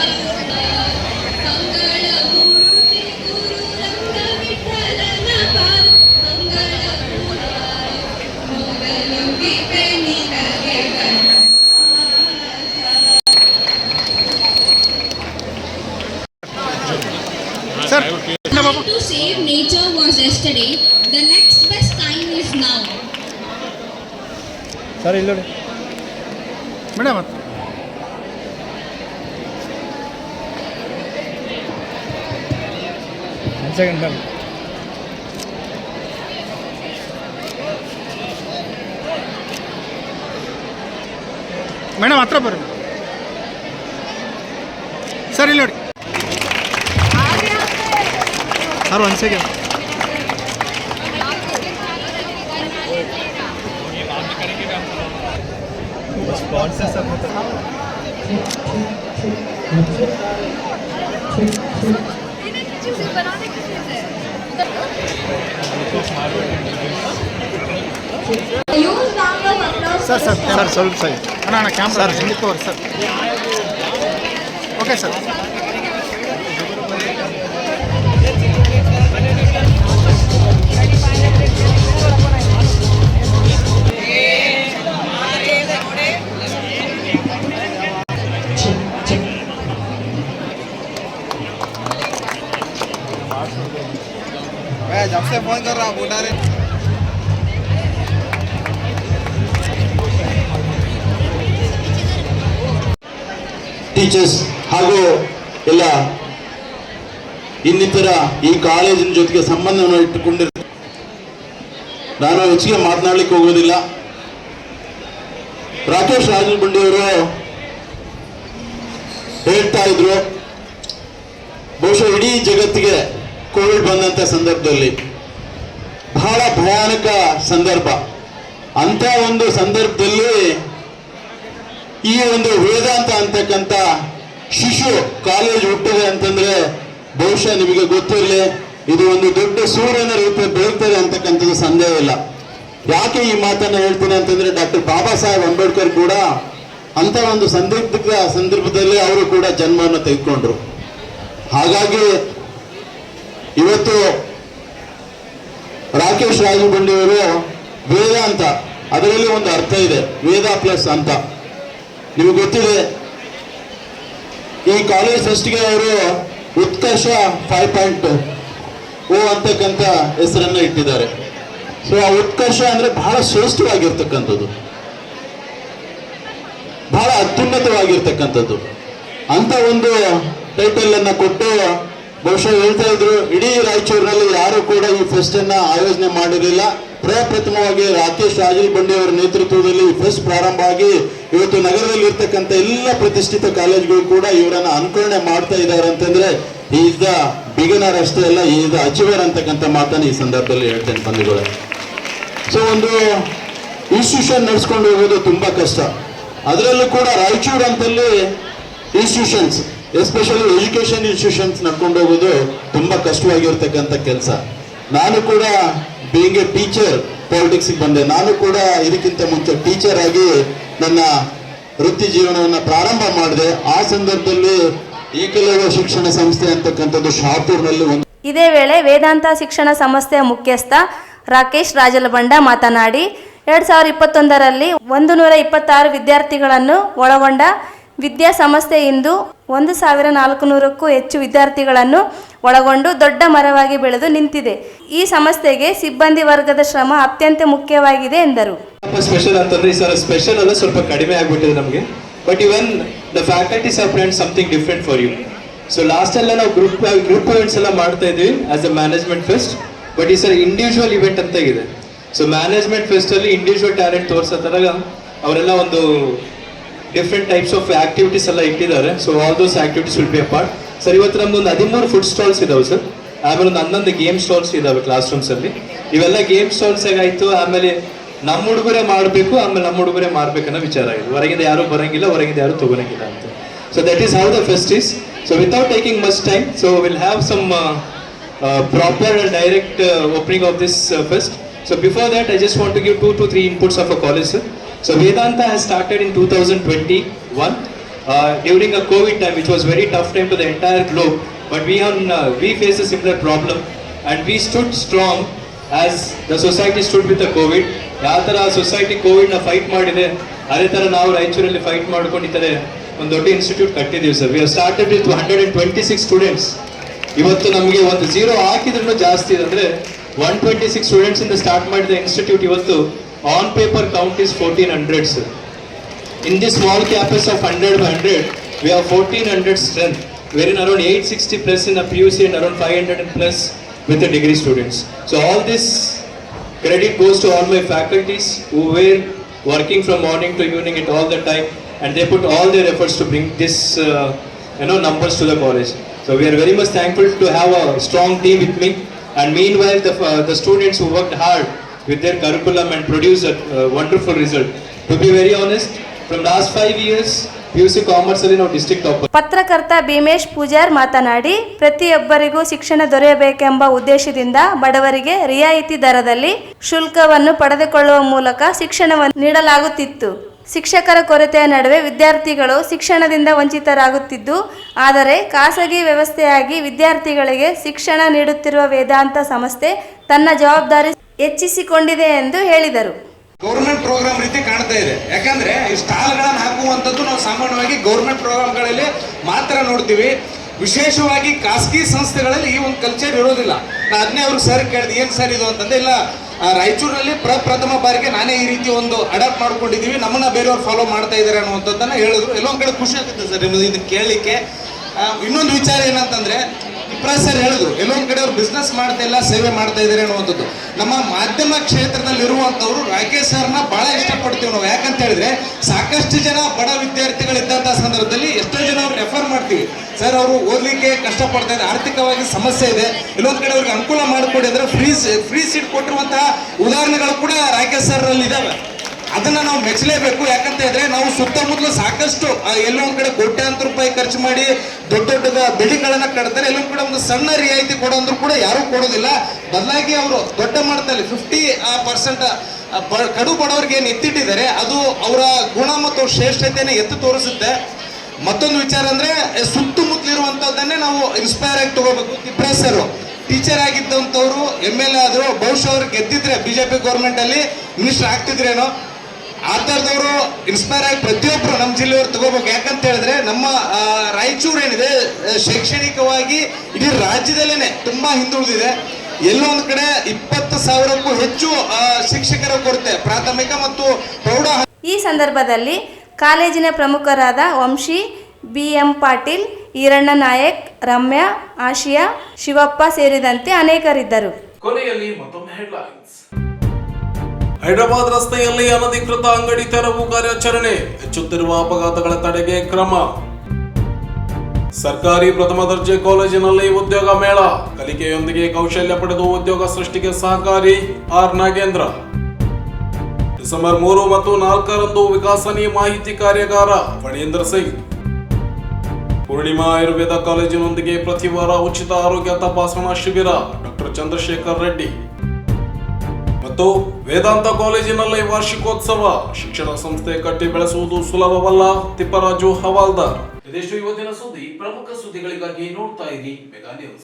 ಮಂಗಳ ಮೂರ್ತಿ ಗುರು ರಂಗ ವಿಠಲನ ಪಾದ ಮಂಗಳ ಮೊದಲು ಗೀತೆ ನಿನಗೆ To save nature was yesterday, the next best time is now. Sir ಇಲ್ಲ ಮೇಡಮ್ ಒಂದು ಸೆಕೆಂಡ್ ಬನ್ನಿ ಮೇಡಮ್ ಹತ್ರ ಬರ್ರಿ ಸರ್ ಇಲ್ಲಿ ನೋಡಿ ಸರ್ ಒಂದು ಸೆಕೆಂಡ್ ಸರ್ ಸರ್ ಸರ್ ಸ್ವಲ್ಪ ಸರಿ ಅಣ್ಣ ಕ್ಯಾಮ್ರಾ ಹಿಂದೆ ತೋರಿ ಸರ್ ಓಕೆ ಸರ್ जब से फोन कर रहा हूँ बुढ़ा रे ಟೀಚರ್ಸ್ ಹಾಗೂ ಎಲ್ಲ ಇನ್ನಿತರ ಈ ಕಾಲೇಜಿನ ಜೊತೆಗೆ ಸಂಬಂಧವನ್ನು ಇಟ್ಟುಕೊಂಡಿರ್ತಾರೆ. ನಾನು ಹೆಚ್ಚಿಗೆ ಮಾತನಾಡಲಿಕ್ಕೆ ಹೋಗೋದಿಲ್ಲ. ರಾಕೇಶ್ ರಾಜಲ್ಬಂಡಿ ಅವರು ಹೇಳ್ತಾ ಇದ್ರು, ಬಹುಶಃ ಇಡೀ ಜಗತ್ತಿಗೆ ಕೋವಿಡ್ ಬಂದಂಥ ಸಂದರ್ಭದಲ್ಲಿ ಬಹಳ ಭಯಾನಕ ಸಂದರ್ಭ. ಅಂತ ಒಂದು ಸಂದರ್ಭದಲ್ಲಿ ಈ ಒಂದು ವೇದಾಂತ ಅಂತಕ್ಕಂಥ ಶಿಶು ಕಾಲೇಜ್ ಹುಟ್ಟಿದೆ ಅಂತಂದ್ರೆ ಬಹುಶಃ ನಿಮಗೆ ಗೊತ್ತಿರಲಿ, ಇದು ಒಂದು ದೊಡ್ಡ ಸೂರ್ಯನ ರೂಪ ಬೆಳೀತಾರೆ ಅಂತಕ್ಕಂಥದ್ದು ಸಂದೇಹ ಇಲ್ಲ. ಯಾಕೆ ಈ ಮಾತನ್ನ ಹೇಳ್ತೀನಿ ಅಂತಂದ್ರೆ ಡಾಕ್ಟರ್ ಬಾಬಾ ಸಾಹೇಬ್ ಅಂಬೇಡ್ಕರ್ ಕೂಡ ಅಂತ ಒಂದು ಸಂದರ್ಭದಲ್ಲಿ ಅವರು ಕೂಡ ಜನ್ಮವನ್ನು ತೆಗೆದುಕೊಂಡ್ರು. ಹಾಗಾಗಿ ಇವತ್ತು ರಾಕೇಶ್ ರಾಜಲ್ಬಂಡಿ ಅವರು ವೇದಾಂತ, ಅದರಲ್ಲಿ ಒಂದು ಅರ್ಥ ಇದೆ, ವೇದ ಪ್ಲಸ್ ಅಂತ. ನಿಮಗೆ ಗೊತ್ತಿದೆ, ಈ ಕಾಲೇಜ್ ಫಸ್ಟ್ಗೆ ಅವರು ಉತ್ಕರ್ಷ 5.0 ಅಂತಕ್ಕಂಥ ಹೆಸರನ್ನ ಇಟ್ಟಿದ್ದಾರೆ. ಸೊ ಆ ಉತ್ಕರ್ಷ ಅಂದ್ರೆ ಬಹಳ ಶ್ರೇಷ್ಠವಾಗಿರ್ತಕ್ಕಂಥದ್ದು, ಬಹಳ ಅತ್ಯುನ್ನತವಾಗಿರ್ತಕ್ಕಂಥದ್ದು ಅಂತ ಒಂದು ಟೈಟಲ್ ಅನ್ನ ಕೊಟ್ಟು ಬಹುಶಃ ಹೇಳ್ತಾ ಇದ್ರು, ಇಡೀ ರಾಯಚೂರಿನಲ್ಲಿ ಯಾರು ಕೂಡ ಈ ಫೆಸ್ಟ್ ಅನ್ನ ಆಯೋಜನೆ ಮಾಡಿರಲಿಲ್ಲ. ಪ್ರಪ್ರಥಮವಾಗಿ ರಾಕೇಶ್ ರಾಜಲ್ಬಂಡಿ ಅವರ ನೇತೃತ್ವದಲ್ಲಿ ಈ ಫೆಸ್ಟ್ ಪ್ರಾರಂಭ ಆಗಿ ಇವತ್ತು ನಗರದಲ್ಲಿ ಇರ್ತಕ್ಕಂಥ ಎಲ್ಲ ಪ್ರತಿಷ್ಠಿತ ಕಾಲೇಜ್ಗಳು ಕೂಡ ಇವರನ್ನ ಅನುಕರಣೆ ಮಾಡ್ತಾ ಇದ್ದಾರೆ ಅಂತಂದ್ರೆ ಈಸ್ ದ ಬಿಗಿನರ್ ಅಷ್ಟೇ ಅಲ್ಲ, ಈಸ್ ದ ಅಚೀವರ್ ಅಂತಕ್ಕಂಥ ಮಾತನ್ನ ಈ ಸಂದರ್ಭದಲ್ಲಿ ಹೇಳ್ತೇನೆ ಬಂಧುಗಳೇ. ಸೊ ಒಂದು ಇನ್ಸ್ಟಿಟ್ಯೂಷನ್ ನಡೆಸ್ಕೊಂಡು ಹೋಗೋದು ತುಂಬಾ ಕಷ್ಟ. ಅದರಲ್ಲೂ ಕೂಡ ರಾಯಚೂರು ಅಂತಲ್ಲಿ ಇನ್ಸ್ಟಿಟ್ಯೂಷನ್ಸ್, ಎಸ್ಪೆಷಲಿ ಎಜುಕೇಶನ್ ಇನ್ಸ್ಟಿಟ್ಯೂಷನ್ಸ್ ನಡ್ಕೊಂಡು ಹೋಗೋದು ತುಂಬಾ ಕಷ್ಟವಾಗಿರ್ತಕ್ಕಂಥ ಕೆಲಸ. ನಾನು ಕೂಡ ಬೀಯಿಂಗ್ ಎ ಟೀಚರ್ ಪಾಲಿಟಿಕ್ಸ್ಗೆ ಬಂದೆ. ನಾನು ಕೂಡ ಇದಕ್ಕಿಂತ ಮುಂಚೆ ಟೀಚರ್ ಆಗಿ ನನ್ನ ವೃತ್ತಿ ಜೀವನವನ್ನು ಪ್ರಾರಂಭ ಮಾಡಿದೆ. ಆ ಸಂದರ್ಭದಲ್ಲಿ ಏಕಲವ್ಯ ಶಿಕ್ಷಣ ಸಂಸ್ಥೆ ಅಂತಕ್ಕಂಥದ್ದು ಶಾಪೂರ್ನಲ್ಲಿ ಒಂದು. ಇದೇ ವೇಳೆ ವೇದಾಂತ ಶಿಕ್ಷಣ ಸಂಸ್ಥೆಯ ಮುಖ್ಯಸ್ಥ ರಾಕೇಶ್ ರಾಜಲ್ಬಂಡ ಮಾತನಾಡಿ 2021ರಲ್ಲಿ 126 ವಿದ್ಯಾರ್ಥಿಗಳನ್ನು ಒಳಗೊಂಡ ವಿದ್ಯಾ ಸಂಸ್ಥೆ ಇಂದು 1400ಕ್ಕೂ ಹೆಚ್ಚು ವಿದ್ಯಾರ್ಥಿಗಳನ್ನು ಒಳಗೊಂಡು ದೊಡ್ಡ ಮರವಾಗಿ ಬೆಳೆದು ನಿಂತಿದೆ. ಈ ಸಂಸ್ಥೆಗೆ ಸಿಬ್ಬಂದಿ ವರ್ಗದ ಶ್ರಮ ಅತ್ಯಂತ ಮುಖ್ಯವಾಗಿದೆ ಎಂದರು. ಸ್ಪೆಷಲ್ ಅಂತಂದ್ರೆ ಈ ಸಲ ಸ್ಪೆಷಲ್ ಅಲ್ಲ, ಸ್ವಲ್ಪ ಕಡಿಮೆ ಆಗ್ಬಿಟ್ಟಿದೆ ನಮಗೆ. But even the faculties are plan something different for you. So last ಎಲ್ಲ ನಾವು ಗ್ರೂಪ್ ಇವೆಂಟ್ಸ್ ಎಲ್ಲ ಮಾಡ್ತಾ ಇದ್ವಿ as a management fest. But ಈ ಸಲ ಇಂಡಿವಿಜುವಲ್ ಇವೆಂಟ್ ಅಂತ ಇದೆ. ಸೊ ಮ್ಯಾನೇಜ್ಮೆಂಟ್ ಫೆಸ್ಟ್ ಅಲ್ಲಿ ಇಂಡಿವಿಜುವಲ್ ಟ್ಯಾಲೆಂಟ್ ತೋರಿಸೋ ತರ ಅವರೆಲ್ಲ ಒಂದು ಡಿಫ್ರೆಂಟ್ ಟೈಪ್ಸ್ ಆಫ್ ಆಕ್ಟಿವಿಟೀಸ್ ಎಲ್ಲ ಇಟ್ಟಿದ್ದಾರೆ. So all those activities will be a part. Sir ಇವತ್ತು ನಮ್ದೊಂದು 13 ಫುಡ್ ಸ್ಟಾಲ್ಸ್ ಇದಾವೆ ಸರ್. ಆಮೇಲೆ ಒಂದು 11 ಗೇಮ್ ಸ್ಟಾಲ್ಸ್ ಇದಾವೆ ಕ್ಲಾಸ್ ರೂಮ್ಸಲ್ಲಿ. ಇವೆಲ್ಲ ಗೇಮ್ ಸ್ಟಾಲ್ಸ್ ಆಗಾಯ್ತು. ಆಮೇಲೆ ನಮ್ಮ ಹುಡುಗರೇ ಮಾಡಬೇಕು, ಆಮೇಲೆ ನಮ್ಮ ಹುಡುಗರೇ ಮಾರ್ಬೇಕನ್ನೋ ವಿಚಾರ ಇದೆ. ಹೊರಗಿಂದ ಯಾರು ಬರಂಗಿಲ್ಲ, ಹೊರಗಿಂದ ಯಾರು ತಗೊಳಂಗಿಲ್ಲ ಅಂತ. So that is how the fest is. So without taking much time, so will have some proper and direct opening of this fest. So before that, I just want to give 2 to 3 inputs of a college, sir. So Vedanta has started in 2021 during a COVID time, which was very tough time to the entire globe. But we faced a similar problem, and we stood strong as the society stood with the COVID. ಯಾವ ಥರ ಸೊಸೈಟಿ ಕೋವಿಡ್ನ ಫೈಟ್ ಮಾಡಿದೆ, ಅದೇ ಥರ ನಾವು ರಾಯಚೂರಲ್ಲಿ ಫೈಟ್ ಮಾಡ್ಕೊಂಡಿದ್ದಾರೆ ಒಂದು ದೊಡ್ಡ ಇನ್ಸ್ಟಿಟ್ಯೂಟ್ ಕಟ್ಟಿದ್ದೀವಿ sir. We have started with 126 students. ಇವತ್ತು ನಮಗೆ ಒಂದು 0 ಹಾಕಿದ್ರೂ ಜಾಸ್ತಿ ಇದೆ. ಅಂದರೆ 126 ಸ್ಟೂಡೆಂಟ್ಸ್ ಇಂದ ಸ್ಟಾರ್ಟ್ ಮಾಡಿದ ಇನ್ಸ್ಟಿಟ್ಯೂಟ್ ಇವತ್ತು on paper count is 1400 sir. In the small campus of 100/100 we have 1400 strength, wherein around 860 plus in a PUC and around 500 plus with the degree students. So all this credit goes to all my faculties who were working from morning to evening at all the time, and they put all their efforts to bring this numbers to the college. So we are very much thankful to have a strong team with me, and meanwhile the students who worked hard with their curriculum and produced a wonderful result. To be very honest, from last 5 years PUC commerce ಅಲ್ಲಿ ನಾವು ಡಿಸ್ಟ್ರಿಕ್ಟ್ ಟಾಪರ್. ಪತ್ರಕರ್ತ ಭೀಮೇಶ್ ಪೂಜಾರ್ ಮಾತನಾಡಿ, ಪ್ರತಿಯೊಬ್ಬರಿಗೂ ಶಿಕ್ಷಣ ದೊರೆಯಬೇಕೆಂಬ ಉದ್ದೇಶದಿಂದ ಬಡವರಿಗೆ ರಿಯಾಯಿತಿ ದರದಲ್ಲಿ ಶುಲ್ಕವನ್ನು ಪಡೆದುಕೊಳ್ಳುವ ಮೂಲಕ ಶಿಕ್ಷಣವನ್ನು ನೀಡಲಾಗುತ್ತಿತ್ತು. ಶಿಕ್ಷಕರ ಕೊರತೆಯ ನಡುವೆ ವಿದ್ಯಾರ್ಥಿಗಳು ಶಿಕ್ಷಣದಿಂದ ವಂಚಿತರಾಗುತ್ತಿದ್ದು, ಆದರೆ ಖಾಸಗಿ ವ್ಯವಸ್ಥೆಯಾಗಿ ವಿದ್ಯಾರ್ಥಿಗಳಿಗೆ ಶಿಕ್ಷಣ ನೀಡುತ್ತಿರುವ ವೇದಾಂತ ಸಂಸ್ಥೆ ತನ್ನ ಜವಾಬ್ದಾರಿ ಹೆಚ್ಚಿಸಿಕೊಂಡಿದೆ ಎಂದು ಹೇಳಿದರು. ಗೌರ್ಮೆಂಟ್ ಪ್ರೋಗ್ರಾಮ್ ರೀತಿ ಕಾಣ್ತಾ ಇದೆ. ಯಾಕಂದ್ರೆ ಈ ಸ್ಟಾಲ್ಗಳನ್ನು ಹಾಕುವಂಥದ್ದು ನಾವು ಸಾಮಾನ್ಯವಾಗಿ ಗೌರ್ಮೆಂಟ್ ಪ್ರೋಗ್ರಾಮ್ಗಳಲ್ಲಿ ಮಾತ್ರ ನೋಡ್ತೀವಿ. ವಿಶೇಷವಾಗಿ ಖಾಸಗಿ ಸಂಸ್ಥೆಗಳಲ್ಲಿ ಈ ಒಂದು ಕಲ್ಚರ್ ಇರೋದಿಲ್ಲ. ನಾನು ಅದನ್ನೇ ಅವ್ರಿಗೆ ಸರ್ ಕೇಳಿದೆ, ಏನು ಸರ್ ಇದು ಅಂತಂದ್ರೆ, ಇಲ್ಲ ರಾಯಚೂರಿನಲ್ಲಿ ಪ್ರಥಮ ಬಾರಿಗೆ ನಾನೇ ಈ ರೀತಿ ಒಂದು ಅಡಾಪ್ಟ್ ಮಾಡ್ಕೊಂಡಿದ್ದೀವಿ, ನಮ್ಮನ್ನ ಬೇರೆಯವ್ರು ಫಾಲೋ ಮಾಡ್ತಾ ಇದ್ದಾರೆ ಅನ್ನುವಂಥದ್ದನ್ನ ಹೇಳಿದ್ರು. ಎಲ್ಲೊಂದು ಕಡೆ ಖುಷಿ ಆಗುತ್ತೆ ಸರ್ ನಿಮ್ಮದು ಇದನ್ನು ಕೇಳಲಿಕ್ಕೆ. ಇನ್ನೊಂದು ವಿಚಾರ ಏನಂತಂದ್ರೆ, ಇಪ್ರಾಸ್ ಸರ್ ಹೇಳಿದ್ರು, ಎಲ್ಲೊಂದು ಕಡೆ ಅವ್ರು ಬಿಸ್ನೆಸ್ ಮಾಡ್ತಾ ಇಲ್ಲ, ಸೇವೆ ಮಾಡ್ತಾ ಇದ್ದಾರೆ ಅನ್ನುವಂಥದ್ದು. ನಮ್ಮ ಮಾಧ್ಯಮ ಕ್ಷೇತ್ರದಲ್ಲಿ ಇರುವಂಥವ್ರು ರಾಕೇಶ್ ಸರ್ನ ಬಹಳ ಇಷ್ಟಪಡ್ತೀವಿ ನಾವು. ಯಾಕಂತ ಹೇಳಿದ್ರೆ, ಸಾಕಷ್ಟು ಜನ ಬಡ ವಿದ್ಯಾರ್ಥಿಗಳಿದ್ದಂಥ ಸಂದರ್ಭದಲ್ಲಿ ಎಷ್ಟೋ ಜನ ಅವ್ರು ರೆಫರ್ ಮಾಡ್ತೀವಿ, ಸರ್ ಅವರು ಓದಲಿಕ್ಕೆ ಕಷ್ಟಪಡ್ತಾ ಇದ್ದಾರೆ, ಆರ್ಥಿಕವಾಗಿ ಸಮಸ್ಯೆ ಇದೆ, ಎಲ್ಲೊಂದು ಕಡೆ ಅವ್ರಿಗೆ ಅನುಕೂಲ ಮಾಡಿಕೊಡಿ ಅಂದ್ರೆ ಫ್ರೀ ಸೀಟ್ ಕೊಟ್ಟಿರುವಂತಹ ಉದಾಹರಣೆಗಳು ಕೂಡ ರಾಕೇಶ್ ಸರ್ ಅಲ್ಲಿ ಇದಾವೆ. ಅದನ್ನ ನಾವು ಮೆಚ್ಚಲೇಬೇಕು. ಯಾಕಂತ ಹೇಳಿದ್ರೆ, ನಾವು ಸುತ್ತಮುತ್ತಲು ಸಾಕಷ್ಟು ಎಲ್ಲೊಂದ್ ಕಡೆ ಕೋಟ್ಯಾಂತರ ರೂಪಾಯಿ ಖರ್ಚು ಮಾಡಿ ದೊಡ್ಡ ದೊಡ್ಡ ಬಿಲ್ಡಿಂಗ್ ಗಳನ್ನ ಕಟ್ತಾರೆ. ಎಲ್ಲೊಂದ್ ಕಡೆ ಒಂದು ಸಣ್ಣ ರಿಯಾಯಿತಿ ಕೊಡೋಂದ್ರೂ ಕೂಡ ಯಾರು ಕೊಡೋದಿಲ್ಲ. ಬದಲಾಗಿ ಅವರು ದೊಡ್ಡ ಮಟ್ಟದಲ್ಲಿ 50% ಕಡು ಬಡವರಿಗೆ ಏನು ಎತ್ತಿಟ್ಟಿದ್ದಾರೆ, ಅದು ಅವರ ಗುಣ ಮತ್ತು ಶ್ರೇಷ್ಠತೆಯನ್ನು ಎತ್ತು ತೋರಿಸುತ್ತೆ. ಮತ್ತೊಂದು ವಿಚಾರ ಅಂದ್ರೆ, ಸುತ್ತಮುತ್ತಲಿರುವಂತದ್ದನ್ನೇ ನಾವು ಇನ್ಸ್ಪೈರ್ ಆಗಿ ತಗೋಬೇಕು. ತಿಪ್ರೇಶ್ ಸರ್ ಟೀಚರ್ ಆಗಿದ್ದಂಥವ್ರು MLA ಆದ್ರು, ಬಹುಶಃ ಅವ್ರು ಗೆದ್ದಿದ್ರೆ ಬಿಜೆಪಿ ಗೌರ್ಮೆಂಟ್ ಅಲ್ಲಿ ಮಿನಿಸ್ಟರ್ ಆಗ್ತಿದ್ರೇನೋ. ಆ ಥರದವರು ಇನ್ಸ್ಪೈರ್ ಆಗಿ ಪ್ರತಿಯೊಬ್ಬರು ನಮ್ಮ ಜಿಲ್ಲೆಯವರು ತಗೋಬೇಕು. ಯಾಕಂತ ಹೇಳಿದ್ರೆ, ನಮ್ಮ ರಾಯಚೂರು ಏನಿದೆ ಶೈಕ್ಷಣಿಕವಾಗಿ ಇಡೀ ರಾಜ್ಯದಲ್ಲೇನೆ ತುಂಬಾ ಹಿಂದುಳಿದಿದೆ. ಎಲ್ಲೋ ಒಂದು ಕಡೆ 20,000ಕ್ಕೂ ಹೆಚ್ಚು ಶಿಕ್ಷಕರ ಕೊರತೆ, ಪ್ರಾಥಮಿಕ ಮತ್ತು ಪ್ರೌಢ. ಈ ಸಂದರ್ಭದಲ್ಲಿ ಕಾಲೇಜಿನ ಪ್ರಮುಖರಾದ ವಂಶಿ, BM ಪಾಟೀಲ್, ಈರಣ್ಣ ನಾಯಕ್, ರಮ್ಯಾ, ಆಶಿಯಾ, ಶಿವಪ್ಪ ಸೇರಿದಂತೆ ಅನೇಕರಿದ್ದರು. ಕೊನೆಯಲ್ಲಿ ಮತ್ತೊಮ್ಮೆ ಹೆಡ್ಲೈನ್ಸ್. ಹೈದರಾಬಾದ್ ರಸ್ತೆಯಲ್ಲಿ ಅನಧಿಕೃತ ಅಂಗಡಿ ತೆರವು ಕಾರ್ಯಾಚರಣೆ, ಹೆಚ್ಚುತ್ತಿರುವ ಅಪಘಾತಗಳ ತಡೆಗೆ ಕ್ರಮ. ಸರ್ಕಾರಿ ಪ್ರಥಮ ದರ್ಜೆ ಕಾಲೇಜಿನಲ್ಲಿ ಉದ್ಯೋಗ ಮೇಳ, ಕಲಿಕೆಯೊಂದಿಗೆ ಕೌಶಲ್ಯ ಪಡೆದು ಉದ್ಯೋಗ ಸೃಷ್ಟಿಗೆ ಸಹಕಾರಿ R ನಾಗೇಂದ್ರ. ಡಿಸೆಂಬರ್ 3 ಮತ್ತು 4ರಂದು ವಿಕಾಸನಿ ಮಾಹಿತಿ ಕಾರ್ಯಾಗಾರ, ಫಣೀಂದ್ರ ಸಿಂಗ್. ಪೂರ್ಣಿಮಾ ಆಯುರ್ವೇದ ಕಾಲೇಜಿನೊಂದಿಗೆ ಪ್ರತಿ ವಾರ ಉಚಿತ ಆರೋಗ್ಯ ತಪಾಸಣಾ ಶಿಬಿರ, ಡಾಕ್ಟರ್ ಚಂದ್ರಶೇಖರ್ ರೆಡ್ಡಿ. ಮತ್ತು ವೇದಾಂತ ಕಾಲೇಜಿನಲ್ಲಿ ವಾರ್ಷಿಕೋತ್ಸವ, ಶಿಕ್ಷಣ ಸಂಸ್ಥೆ ಕಟ್ಟಿ ಬೆಳೆಸುವುದು ಸುಲಭವಲ್ಲ, ತಿಪ್ಪರಾಜು ಹವಾಲ್ದಾರ್. ಇದಿಷ್ಟು ಇವತ್ತಿನ ಸುದ್ದಿ. ಪ್ರಮುಖ ಸುದ್ದಿಗಳಿಗಾಗಿ ನೋಡ್ತಾ ಇರಿ ಮೆಗಾ ನ್ಯೂಸ್.